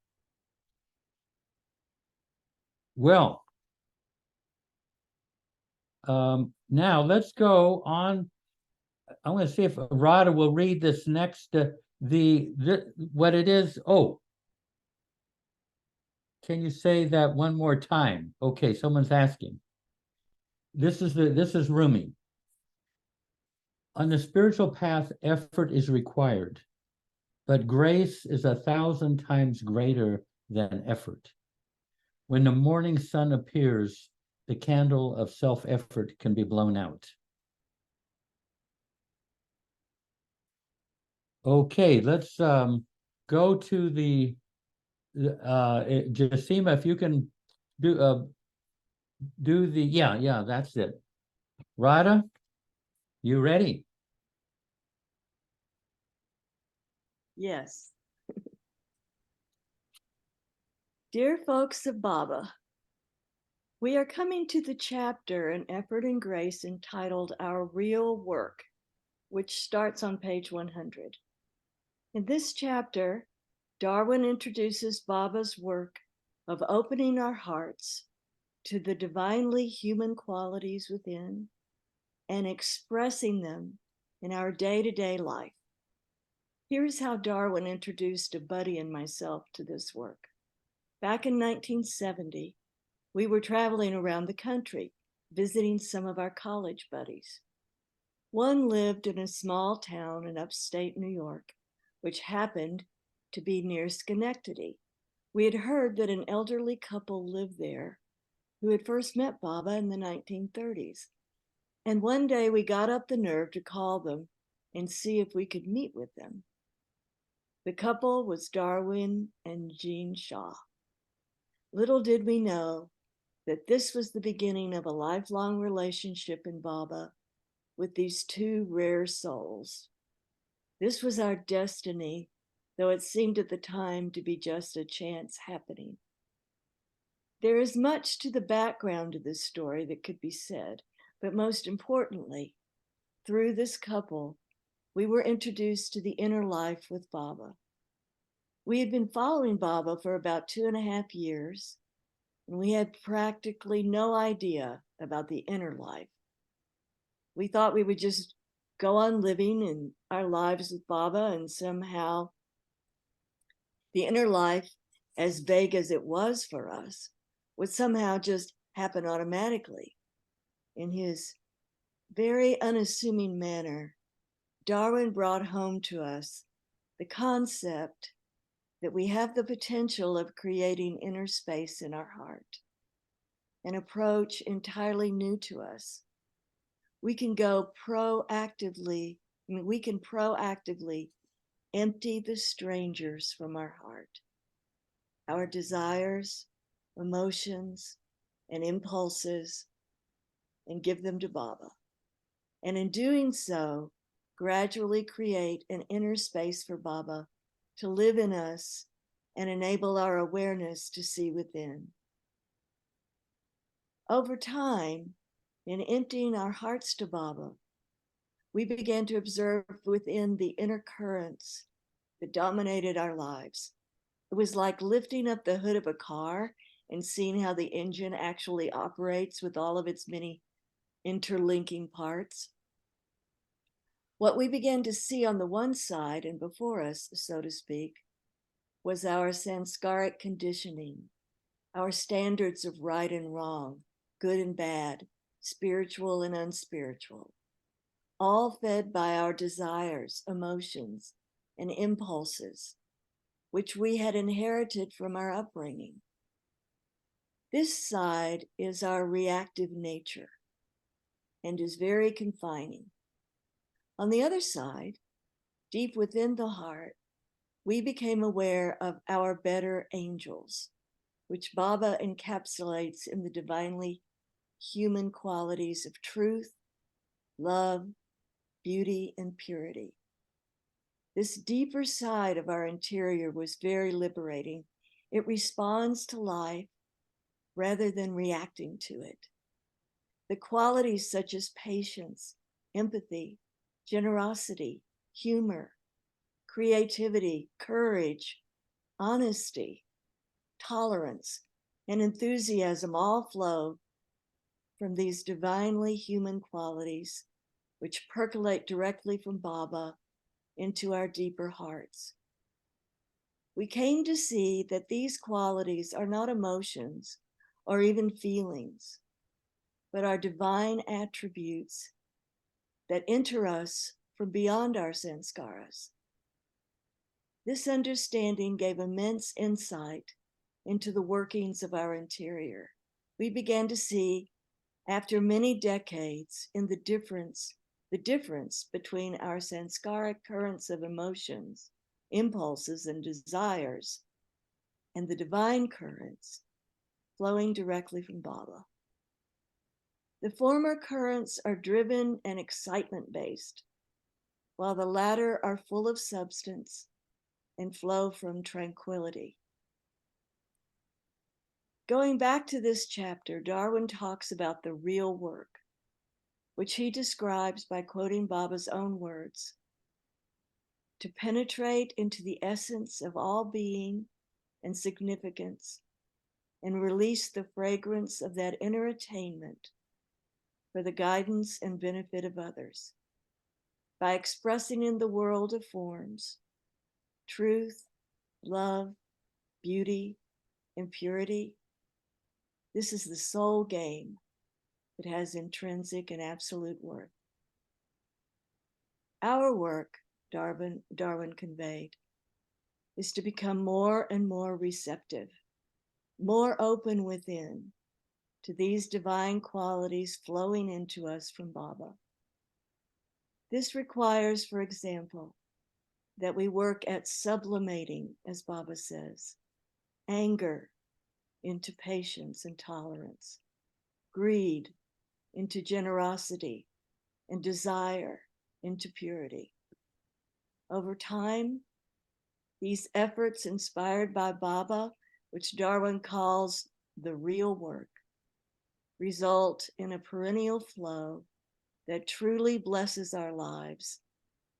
Well, now let's go on. I want to see if Radha will read this next, what it is. Oh, can you say that one more time? Okay, someone's asking. This is Rumi. On the spiritual path, effort is required, but grace is 1,000 times greater than effort. When the morning sun appears, the candle of self-effort can be blown out. Okay, let's go to the Jasima, if you can do the, yeah, that's it. Radha, you ready? Yes. Dear folks of Baba, we are coming to the chapter in Effort and Grace entitled Our Real Work, which starts on page 100. In this chapter, Darwin introduces Baba's work of opening our hearts to the divinely human qualities within and expressing them in our day-to-day life. Here's how Darwin introduced a buddy and myself to this work. Back in 1970, we were traveling around the country, visiting some of our college buddies. One lived in a small town in upstate New York, which happened to be near Schenectady. We had heard that an elderly couple lived there who had first met Baba in the 1930s. And one day we got up the nerve to call them and see if we could meet with them. The couple was Darwin and Jeanne Shaw. Little did we know that this was the beginning of a lifelong relationship in Baba with these two rare souls. This was our destiny, though it seemed at the time to be just a chance happening. There is much to the background of this story that could be said, but most importantly, through this couple, we were introduced to the inner life with Baba. We had been following Baba for about 2.5 years, and we had practically no idea about the inner life. We thought we would just go on living in our lives with Baba, and somehow the inner life, as vague as it was for us, would somehow just happen automatically. In his very unassuming manner, Darwin brought home to us the concept that we have the potential of creating inner space in our heart, an approach entirely new to us. We can proactively empty the strangers from our heart, our desires, emotions, and impulses, and give them to Baba. And in doing so, gradually create an inner space for Baba to live in us and enable our awareness to see within. Over time, in emptying our hearts to Baba, we began to observe within the inner currents that dominated our lives. It was like lifting up the hood of a car and seeing how the engine actually operates with all of its many interlinking parts. What we began to see on the one side and before us, so to speak, was our sanskaric conditioning, our standards of right and wrong, good and bad, spiritual and unspiritual, all fed by our desires, emotions, and impulses, which we had inherited from our upbringing. This side is our reactive nature and is very confining. On the other side, deep within the heart, we became aware of our better angels, which Baba encapsulates in the divinely human qualities of truth, love, beauty, and purity. This deeper side of our interior was very liberating. It responds to life rather than reacting to it. The qualities such as patience, empathy, generosity, humor, creativity, courage, honesty, tolerance, and enthusiasm all flow from these divinely human qualities, which percolate directly from Baba into our deeper hearts. We came to see that these qualities are not emotions or even feelings, but are divine attributes that enter us from beyond our sanskaras. This understanding gave immense insight into the workings of our interior. We began to see, after many decades, in the difference between our sanskaric currents of emotions, impulses, and desires, and the divine currents flowing directly from Baba. The former currents are driven and excitement-based, while the latter are full of substance and flow from tranquility. Going back to this chapter, Darwin talks about the real work, which he describes by quoting Baba's own words: to penetrate into the essence of all being and significance and release the fragrance of that inner attainment for the guidance and benefit of others by expressing in the world of forms truth, love, beauty, and purity. This is the sole game that has intrinsic and absolute worth. Our work, Darwin conveyed, is to become more and more receptive, more open within to these divine qualities flowing into us from Baba. This requires, for example, that we work at sublimating, as Baba says, anger into patience and tolerance, greed into generosity, and desire into purity. Over time, these efforts inspired by Baba, which Darwin calls the real work, result in a perennial flow that truly blesses our lives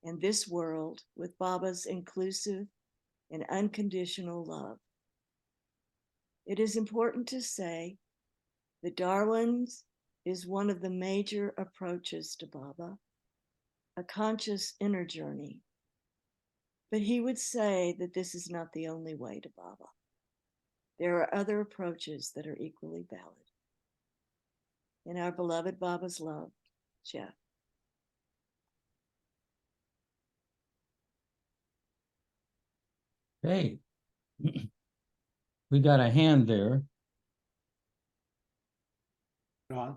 and this world with Baba's inclusive and unconditional love. It is important to say that Darwin's is one of the major approaches to Baba, a conscious inner journey. But he would say that this is not the only way to Baba. There are other approaches that are equally valid. In our beloved Baba's love, Jeff. Hey, we got a hand there. Ron?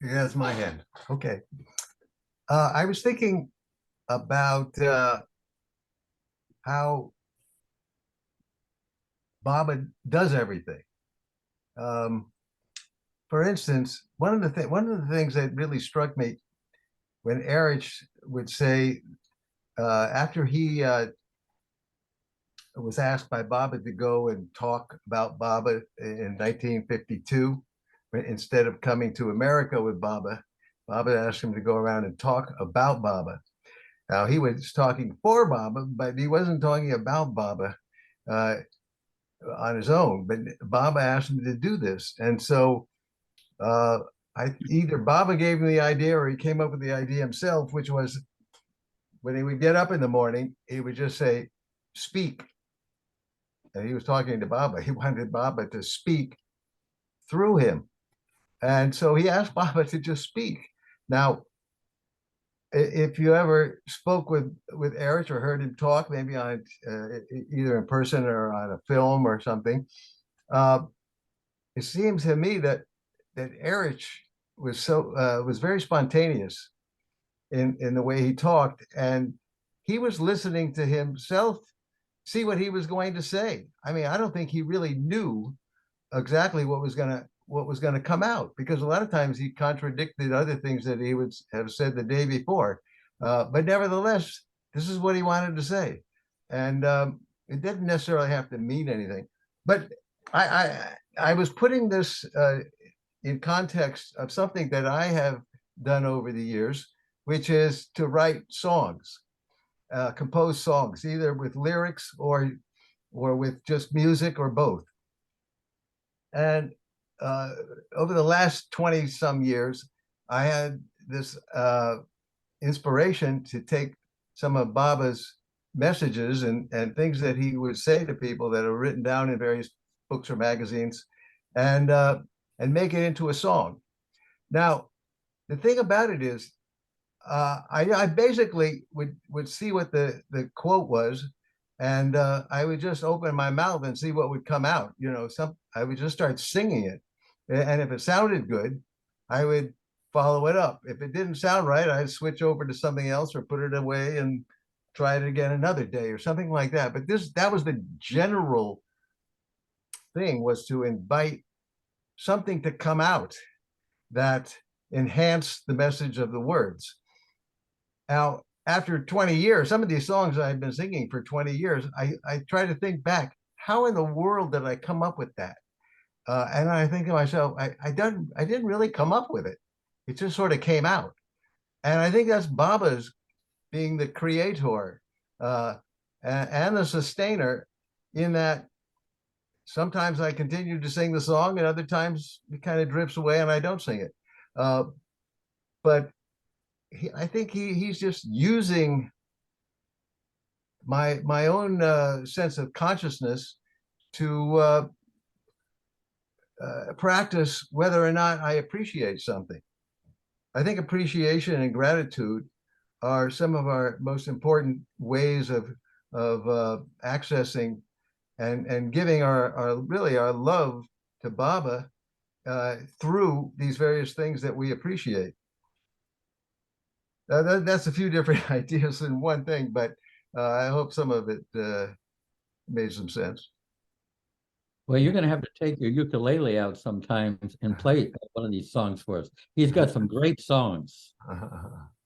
Yeah, it's my hand. Okay. I was thinking about how Baba does everything. For instance, one of the things that really struck me when Erich would say, after he was asked by Baba to go and talk about Baba in 1952, instead of coming to America with Baba, Baba asked him to go around and talk about Baba. Now, he was talking for Baba, but he wasn't talking about Baba on his own. But Baba asked him to do this. And so either Baba gave him the idea or he came up with the idea himself, which was when he would get up in the morning, he would just say, speak. And he was talking to Baba. He wanted Baba to speak through him. And so he asked Baba to just speak. Now, if you ever spoke with Erich or heard him talk, maybe on either in person or on a film or something, it seems to me that Erich was very spontaneous in the way he talked, and he was listening to himself see what he was going to say. I mean, I don't think he really knew exactly what was going to come out, because a lot of times he contradicted other things that he would have said the day before. But nevertheless, this is what he wanted to say. And it didn't necessarily have to mean anything. But I was putting this in context of something that I have done over the years, which is to write songs, compose songs, either with lyrics or with just music or both. And over the last 20 some years, I had this inspiration to take some of Baba's messages and things that he would say to people that are written down in various books or magazines, and make it into a song. Now, the thing about it is, I basically would see what the quote was, and I would just open my mouth and see what would come out. You know, I would just start singing it, and if it sounded good, I would follow it up. If it didn't sound right, I'd switch over to something else or put it away and try it again another day or something like that. But that was the general thing, was to invite something to come out that enhanced the message of the words. Now, after 20 years, some of these songs I've been singing for 20 years, I try to think back, how in the world did I come up with that? And I think to myself, I didn't really come up with it. It just sort of came out. And I think that's Baba's being the creator and the sustainer, in that sometimes I continue to sing the song and other times it kind of drifts away and I don't sing it. But I think he's just using my own sense of consciousness to practice whether or not I appreciate something. I think appreciation and gratitude are some of our most important ways of accessing and giving our really our love to Baba through these various things that we appreciate. That's a few different ideas in one thing, but I hope some of it made some sense. Well, you're going to have to take your ukulele out sometimes and play one of these songs for us. He's got some great songs,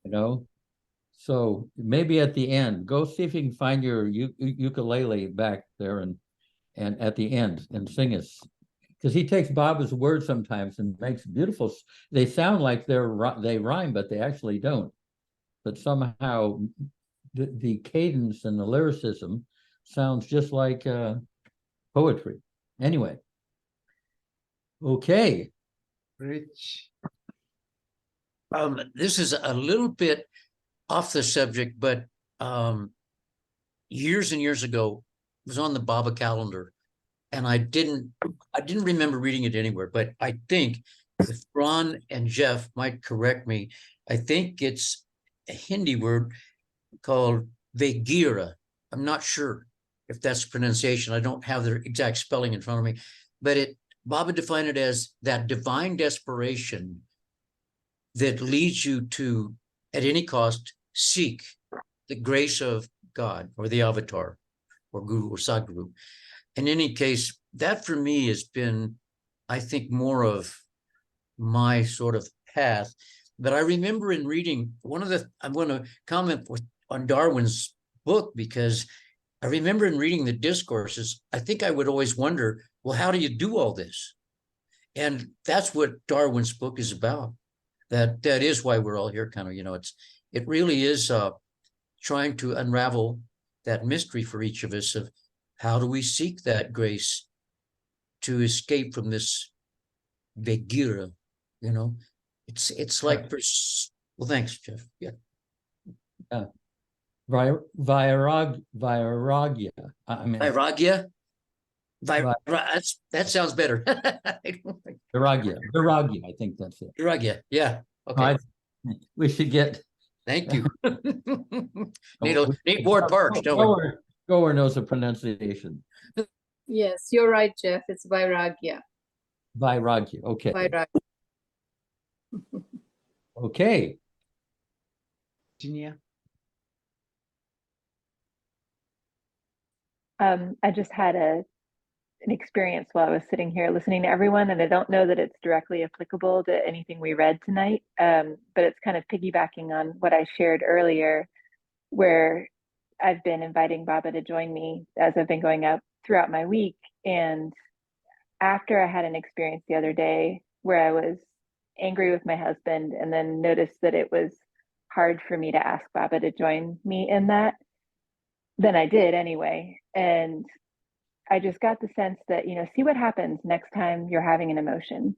you know. So maybe at the end, go see if you can find your ukulele back there and at the end and sing us. Because he takes Baba's words sometimes and makes beautiful. They sound like they rhyme, but they actually don't. But somehow the cadence and the lyricism sounds just like poetry. Anyway, okay. Rich. This is a little bit off the subject, but years and years ago, it was on the Baba calendar, and I didn't remember reading it anywhere. But I think if Ron and Jeff might correct me, I think it's a Hindi word called Vegira. I'm not sure if that's the pronunciation. I don't have the exact spelling in front of me, but Baba defined it as that divine desperation that leads you to, at any cost, seek the grace of God or the avatar or guru or sadguru. In any case, that for me has been, I think, more of my sort of path. But I remember in reading I'm going to comment on Darwin's book, because I remember in reading the discourses, I think I would always wonder, well, how do you do all this? And that's what Darwin's book is about. That is why we're all here, kind of, you know, it really is trying to unravel that mystery for each of us of how do we seek that grace to escape from this Vegira, you know? It's like, well, thanks, Jeff. Yeah. Vairagya. I mean, Vairagya? That sounds better. Vairagya, I think that's it. Vairagya, yeah. Okay. We should get. Thank you. Need more parts, don't we? Goer knows the pronunciation. Yes, you're right, Jeff. It's Vairagya. Vairagya, okay. Vairagya. Okay. Virginia? I just had an experience while I was sitting here listening to everyone, and I don't know that it's directly applicable to anything we read tonight, but it's kind of piggybacking on what I shared earlier, where I've been inviting Baba to join me as I've been going out throughout my week. And after I had an experience the other day where I was angry with my husband and then noticed that it was hard for me to ask Baba to join me in that, then I did anyway. And I just got the sense that, you know, see what happens next time you're having an emotion,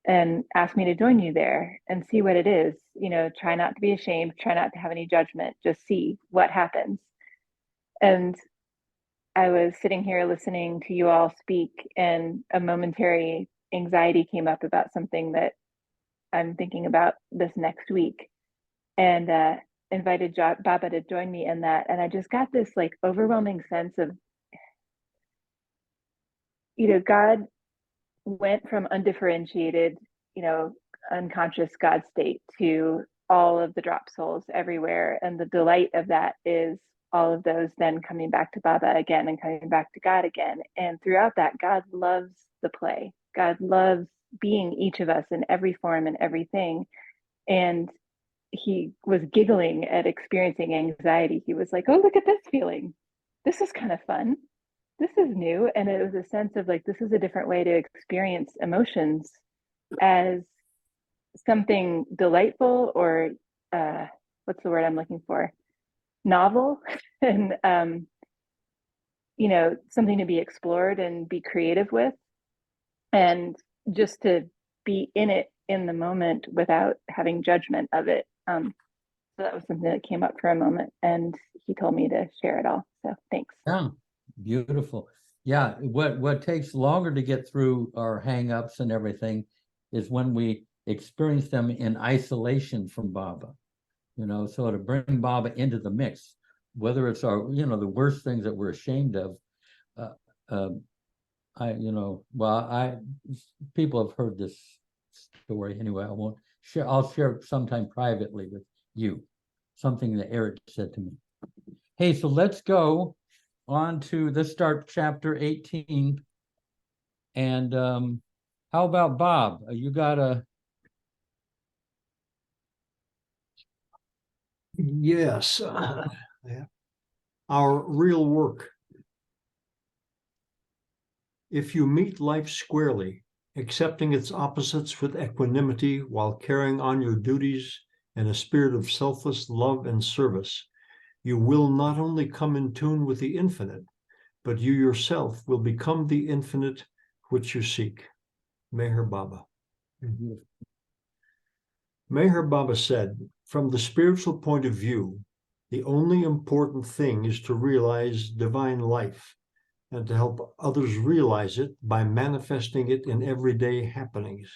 and ask me to join you there and see what it is. You know, try not to be ashamed, try not to have any judgment, just see what happens. And I was sitting here listening to you all speak, and a momentary anxiety came up about something that I'm thinking about this next week, and invited Baba to join me in that. And I just got this like overwhelming sense of, you know, God went from undifferentiated, you know, unconscious God state to all of the drop souls everywhere. And the delight of that is all of those then coming back to Baba again and coming back to God again. And throughout that, God loves the play. God loves being each of us in every form and everything. And he was giggling at experiencing anxiety. He was like, oh, look at this feeling. This is kind of fun. This is new. And it was a sense of like, this is a different way to experience emotions as something delightful, or what's the word I'm looking for? Novel, and you know, something to be explored and be creative with, and just to be in it in the moment without having judgment of it. So that was something that came up for a moment, and he told me to share it all. So thanks. Yeah, beautiful. Yeah, what takes longer to get through our hangups and everything is when we experience them in isolation from Baba. You know, so to bring Baba into the mix, whether it's our, you know, the worst things that we're ashamed of, people have heard this story anyway. I won't share. I'll share it sometime privately with you. Something that Eric said to me. Hey, so let's go on to let's start chapter 18. And how about Bob? You got a Yes, our real work. If you meet life squarely, accepting its opposites with equanimity while carrying on your duties in a spirit of selfless love and service, you will not only come in tune with the infinite, but you yourself will become the infinite which you seek. Meher Baba. Meher Baba said, from the spiritual point of view, the only important thing is to realize divine life and to help others realize it by manifesting it in everyday happenings.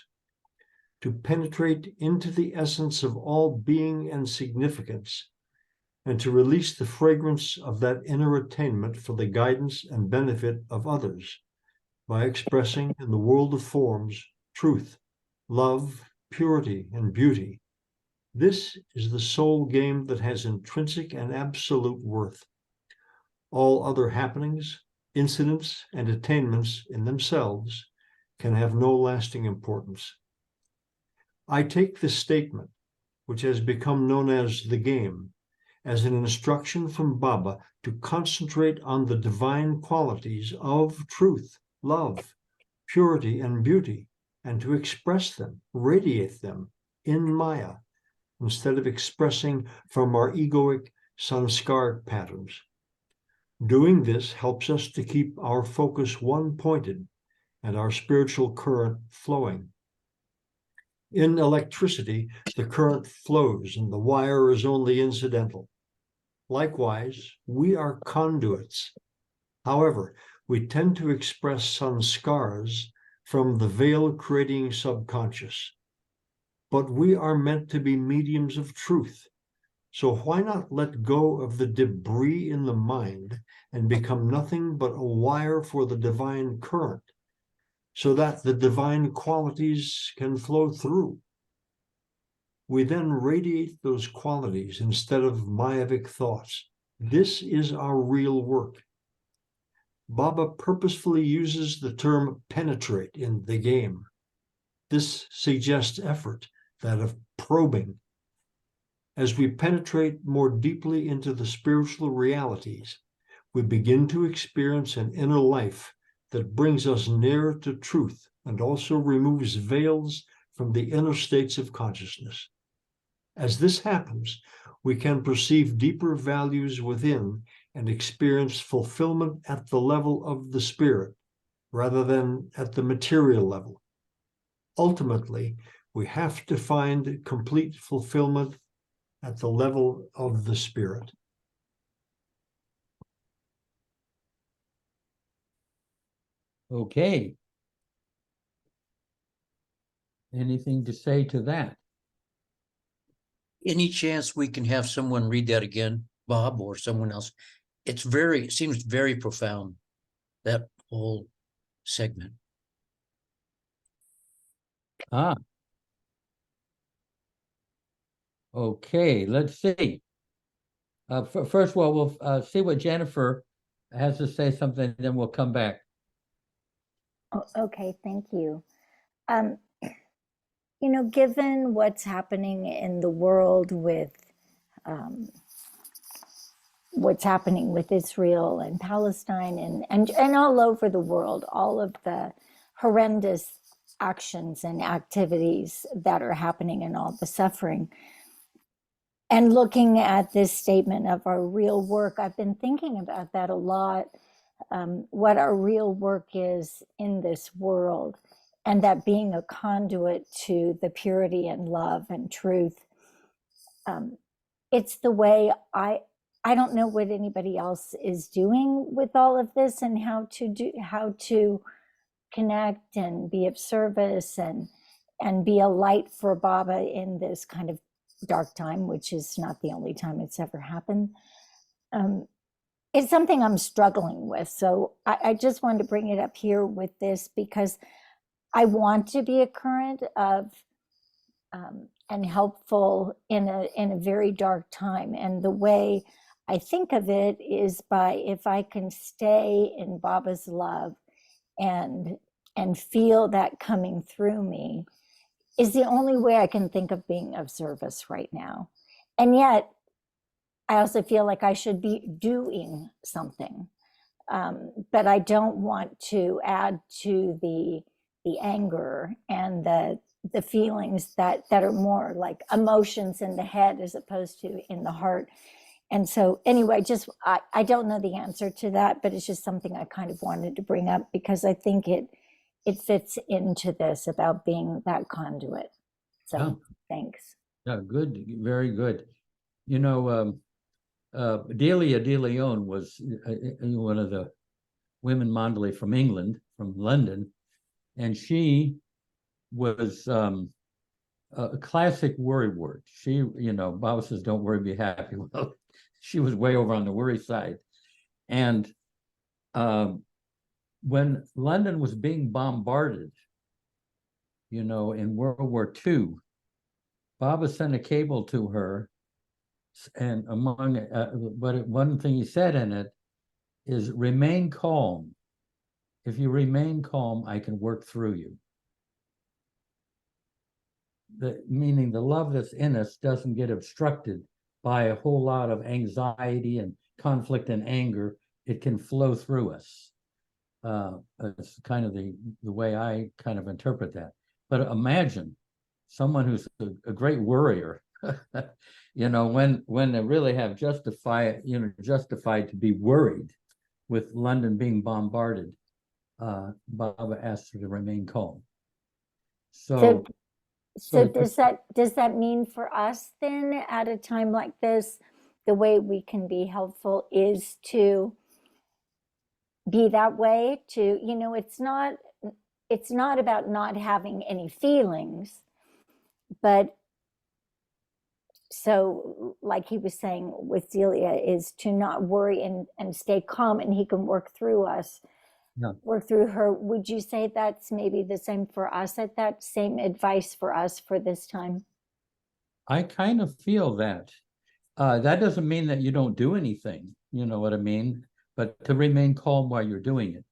To penetrate into the essence of all being and significance, and to release the fragrance of that inner attainment for the guidance and benefit of others by expressing in the world of forms truth, love, purity, and beauty. This is the sole game that has intrinsic and absolute worth. All other happenings, incidents, and attainments in themselves can have no lasting importance. I take this statement, which has become known as the game, as an instruction from Baba to concentrate on the divine qualities of truth, love, purity, and beauty, and to express them, radiate them in Maya, instead of expressing from our egoic sanskar patterns. Doing this helps us to keep our focus one-pointed and our spiritual current flowing. In electricity, the current flows and the wire is only incidental. Likewise, we are conduits. However, we tend to express sanskars from the veil-creating subconscious. But we are meant to be mediums of truth. So why not let go of the debris in the mind and become nothing but a wire for the divine current, so that the divine qualities can flow through? We then radiate those qualities instead of Mayavic thoughts. This is our real work. Baba purposefully uses the term penetrate in the game. This suggests effort, that of probing. As we penetrate more deeply into the spiritual realities, we begin to experience an inner life that brings us nearer to truth and also removes veils from the inner states of consciousness. As this happens, we can perceive deeper values within and experience fulfillment at the level of the spirit, rather than at the material level. Ultimately, we have to find complete fulfillment at the level of the spirit. okay. Anything to say to that? Any chance we can have someone read that again, Bob or someone else? It seems very profound, that whole segment. Okay, let's see. First of all, we'll see what Jennifer has to say something, then we'll come back. Oh, okay, thank you. You know, given what's happening in the world with what's happening with Israel and Palestine and all over the world, all of the horrendous actions and activities that are happening and all the suffering, and looking at this statement of our real work, I've been thinking about that a lot, what our real work is in this world, and that being a conduit to the purity and love and truth. It's the way I don't know what anybody else is doing with all of this and how to connect and be of service and be a light for Baba in this kind of dark time, which is not the only time it's ever happened. It's something I'm struggling with. So I just wanted to bring it up here with this because I want to be a current of and helpful in a very dark time. And the way I think of it is by if I can stay in Baba's love and feel that coming through me is the only way I can think of being of service right now. And yet I also feel like I should be doing something. But I don't want to add to the anger and the feelings that are more like emotions in the head as opposed to in the heart. And so anyway, just I don't know the answer to that, but it's just something I kind of wanted to bring up because I think it fits into this about being that conduit. So thanks. Yeah, good, very good. You know, Delia de Leon was one of the women Mandalay from England, from London, and she was a classic worry word. She, you know, Baba says, "Don't worry, be happy." Well, she was way over on the worry side, and when London was being bombarded, you know, in World War II, Baba sent a cable to her, and among one thing he said in it is, "Remain calm. If you remain calm, I can work through you." Meaning the love that's in us doesn't get obstructed by a whole lot of anxiety and conflict and anger. It can flow through us. It's kind of the way I kind of interpret that. But imagine someone who's a great worrier, you know, when they really have justified to be worried with London being bombarded, Baba asked her to remain calm. So does that mean for us then at a time like this, the way we can be helpful is to be that way, to, you know, it's not about not having any feelings, but so like he was saying with Delia is to not worry and stay calm, and he can work through us. Yeah. Work through her. Would you say that's maybe the same for us, at that same advice for us for this time? I kind of feel that. That doesn't mean that you don't do anything, you know what I mean? But to remain calm while you're doing it.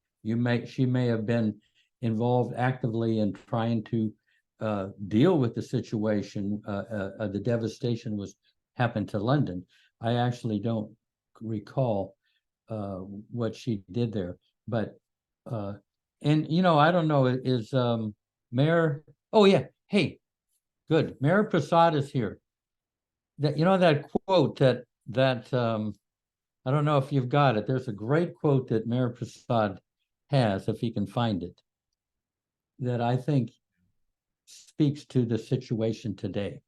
She may have been involved actively in trying to deal with the situation. The devastation happened to London. I actually don't recall what she did there, but and you know, I don't know, is Mayor, oh yeah, hey, good, Mayor Prasad is here. That, you know, that quote that I don't know if you've got it. There's a great quote that Mayor Prasad has, if he can find it, that I think speaks to the situation today.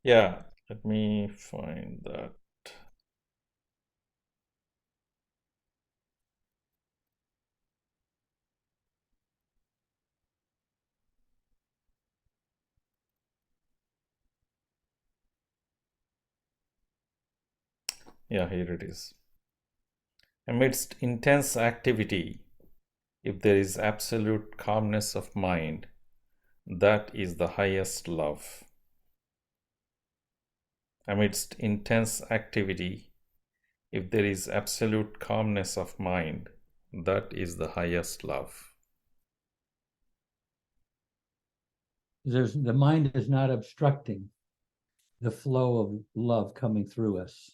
Yeah, let me find that. Yeah, here it is. Amidst intense activity, if there is absolute calmness of mind, that is the highest love. Amidst intense activity, if there is absolute calmness of mind, that is the highest love. The mind is not obstructing the flow of love coming through us.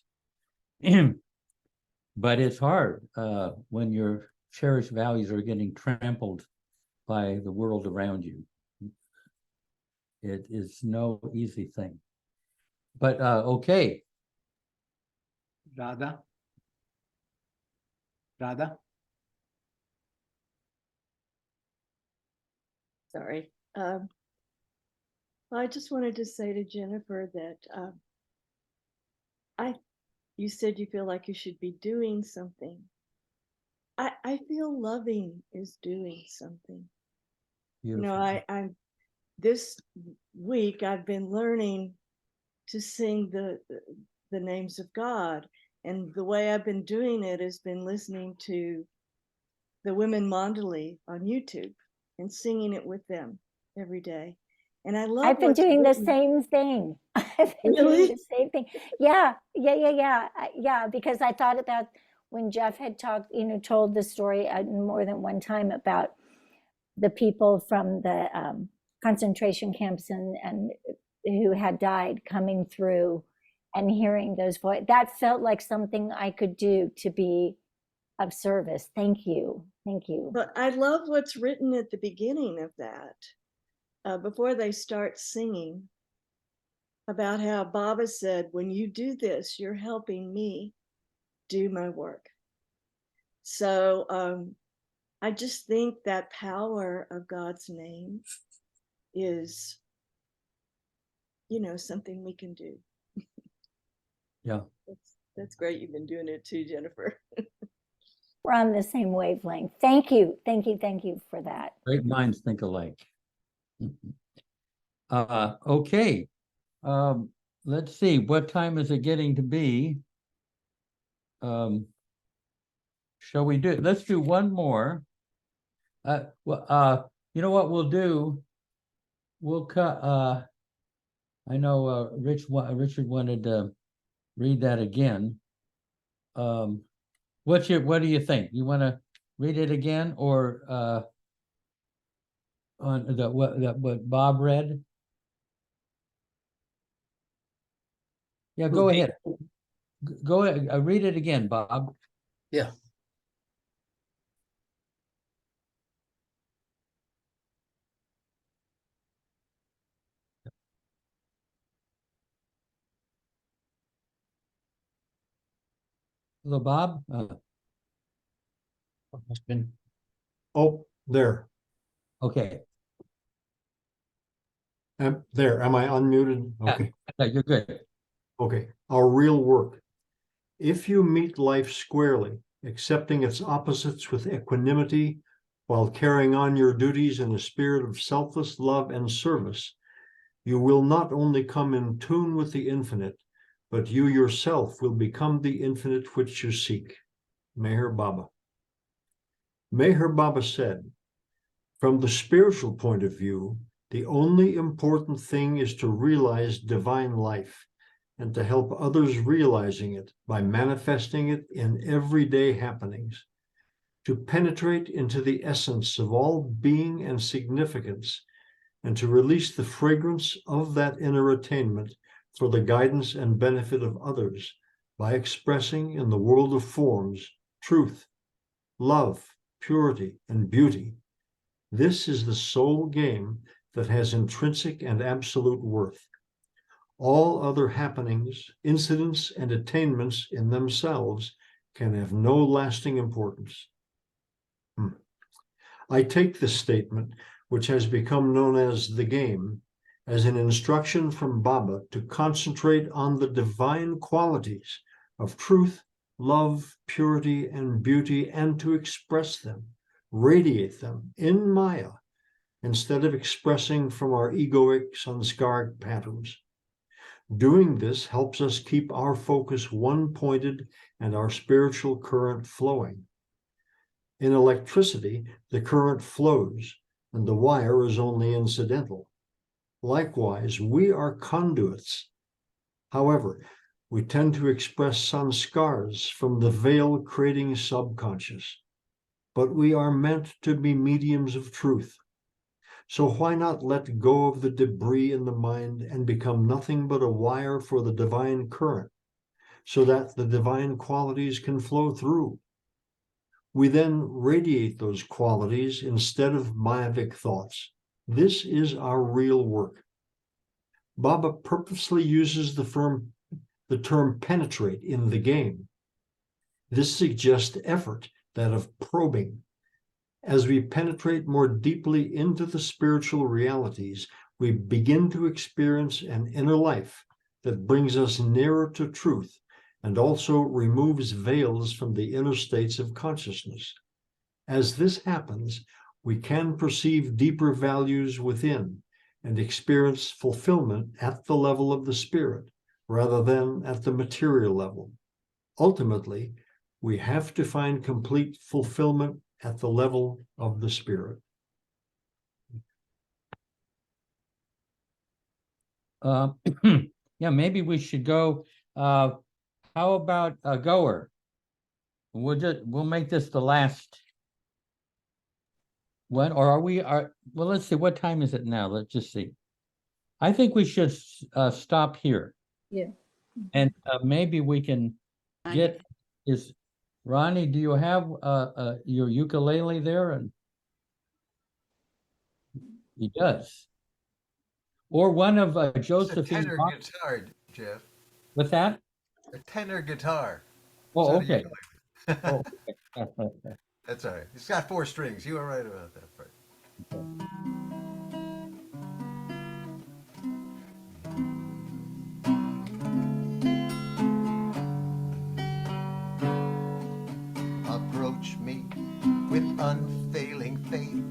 But it's hard when your cherished values are getting trampled by the world around you. It is no easy thing. But okay. Radha? Sorry. I just wanted to say to Jennifer that you said you feel like you should be doing something. I feel loving is doing something. Beautiful. You know, I'm this week I've been learning to sing the names of God, and the way I've been doing it has been listening to the Women Mandali on YouTube and singing it with them every day. And I love. I've been doing the same thing. I've been doing the same thing. Yeah. Because I thought about when Jeff had talked, told the story more than one time about the people from the concentration camps and who had died coming through and hearing those voices. That felt like something I could do to be of service. Thank you. But I love what's written at the beginning of that, before they start singing, about how Baba said, when you do this, you're helping me do my work. So I just think that power of God's name is, something we can do. Yeah. That's great. You've been doing it too, Jennifer. We're on the same wavelength. Thank you for that. Great minds think alike. Okay. Let's see, what time is it getting to be? Shall we do, let's do one more. Well, you know what we'll do? We'll cut, I know Richard wanted to read that again. What do you think? You want to read it again, or on what Bob read? Yeah, go ahead. Go ahead. Read it again, Bob. Yeah. Hello, Bob. It's been. Oh, there. Okay. There. Am I unmuted? Okay. Yeah, you're good. Okay. Our real work. If you meet life squarely, accepting its opposites with equanimity, while carrying on your duties in a spirit of selfless love and service, you will not only come in tune with the infinite, but you yourself will become the infinite which you seek. Meher Baba. Meher Baba said, from the spiritual point of view, the only important thing is to realize divine life and to help others realizing it by manifesting it in everyday happenings, to penetrate into the essence of all being and significance, and to release the fragrance of that inner attainment for the guidance and benefit of others by expressing in the world of forms truth, love, purity, and beauty. This is the sole game that has intrinsic and absolute worth. All other happenings, incidents, and attainments in themselves can have no lasting importance. I take this statement, which has become known as the game, as an instruction from Baba to concentrate on the divine qualities of truth, love, purity, and beauty, and to express them, radiate them in Maya, instead of expressing from our egoic sanskaric patterns. Doing this helps us keep our focus one-pointed and our spiritual current flowing. In electricity, the current flows, and the wire is only incidental. Likewise, we are conduits. However, we tend to express sanskars from the veil-creating subconscious, but we are meant to be mediums of truth. So why not let go of the debris in the mind and become nothing but a wire for the divine current, so that the divine qualities can flow through? We then radiate those qualities instead of Mayavic thoughts. This is our real work. Baba purposely uses the term penetrate in the game. This suggests effort, that of probing. As we penetrate more deeply into the spiritual realities, we begin to experience an inner life that brings us nearer to truth and also removes veils from the inner states of consciousness. As this happens, we can perceive deeper values within and experience fulfillment at the level of the spirit rather than at the material level. Ultimately, we have to find complete fulfillment at the level of the spirit. Yeah, maybe we should go. How about a goer? We'll make this the last one, or well, let's see, what time is it now? Let's just see. I think we should stop here. Yeah. And maybe we can get, Ronnie, do you have your ukulele there? And he does. Or one of Josephine. Tenor guitar, Jeff. What's that? A tenor guitar. Oh, okay. Oh, that's all right. It's got 4 strings. You were right about that part. Approach me with unfailing faith,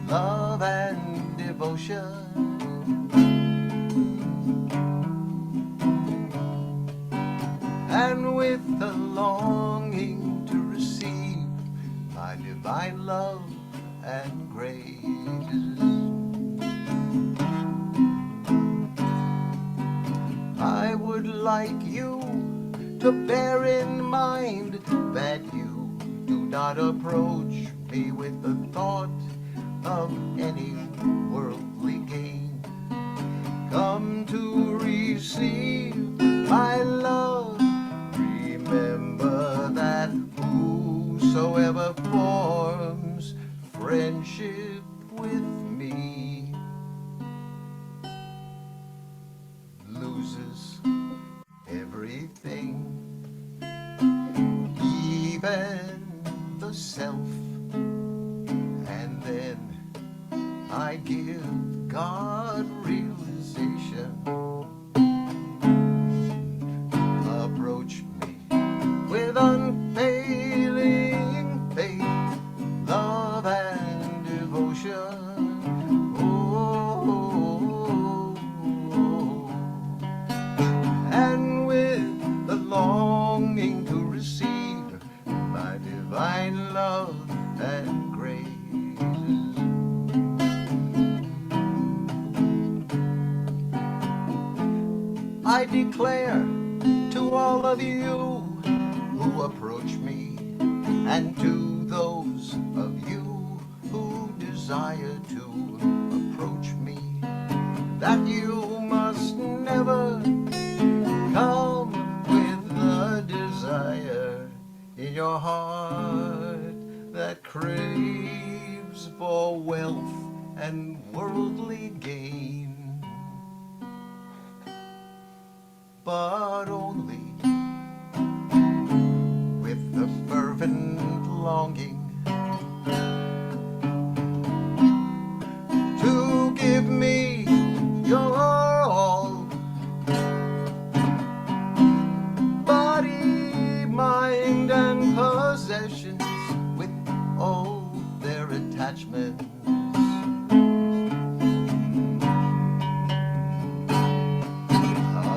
love and devotion. And with a longing to receive my divine love and grace. I would like you to bear in mind that you do not approach me with the thought of any worldly gain. Come to receive my love. Remember that whosoever forms friendship with me loses everything, even the self. And then I give God realization. Approach me with unfailing faith, love and devotion. And with the longing to receive my divine love and grace. I declare to all of you who approach me, and to those of you who desire to approach me, that you must never come with a desire in your heart that craves for wealth and worldly gain, but only with the fervent longing to give me your all, body, mind, and possessions, with all their attachments.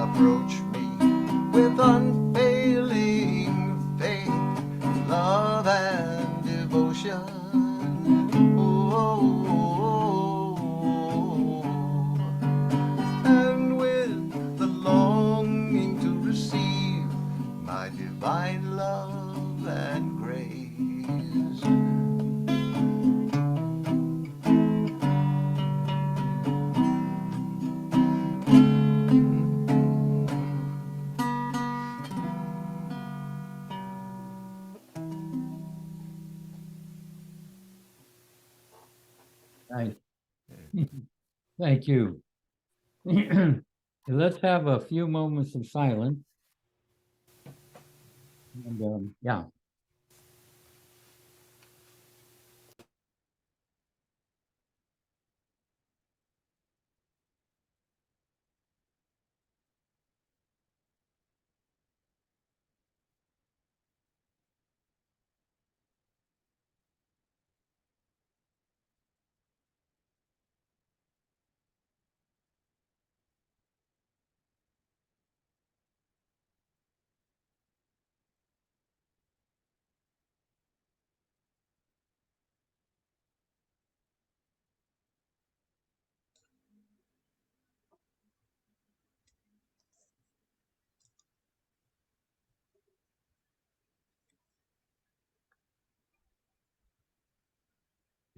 Approach me with unfailing faith, love and devotion. And with the longing to receive my divine love and grace. Nice. Thank you. Let's have a few moments of silence. And yeah.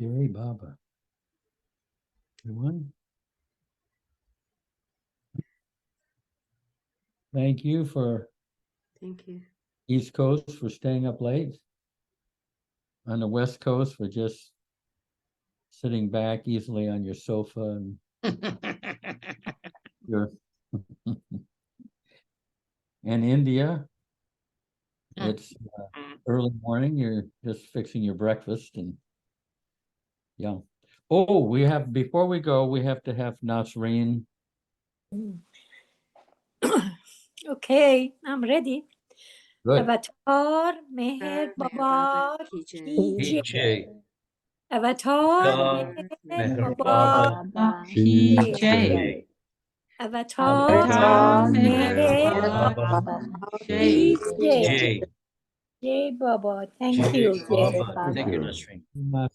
Yay, Baba. Everyone. Thank you for Thank you. East Coast for staying up late. On the West Coast for just sitting back easily on your sofa and your and India. It's early morning. You're just fixing your breakfast and yeah. Oh, we have before we go, we have to have Nasreen. Okay, I'm ready. Good. Avatar, Meher Baba, PJ. PJ. Avatar, Meher Baba, PJ. Avatar, Meher Meher Baba, Baba, PJ. PJ. Jai Baba, thank you. Jai Baba. Thank you, Nasreen.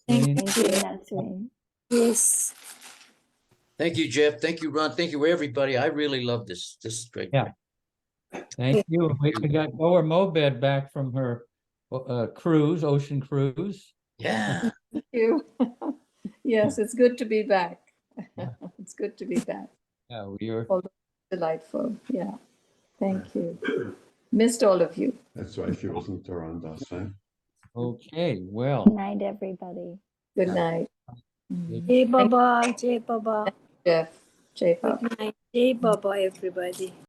Thank you, Nasreen. Yes. Thank you, Jeff. Thank you, Ron. Thank you, everybody. I really love this. This is great. Yeah. Thank you. We got Lower Mobed back from her cruise, ocean cruise. Yeah. Thank you. Yes, it's good to be back. It's good to be back. Yeah, we are Delightful. Yeah. Thank you. Missed all of you. That's why she wasn't around last time. okay. Well, Good night, everybody. Good night. Jai Baba, Jai Baba. Jeff. Jay Papa. Good night. Jai Baba, everybody.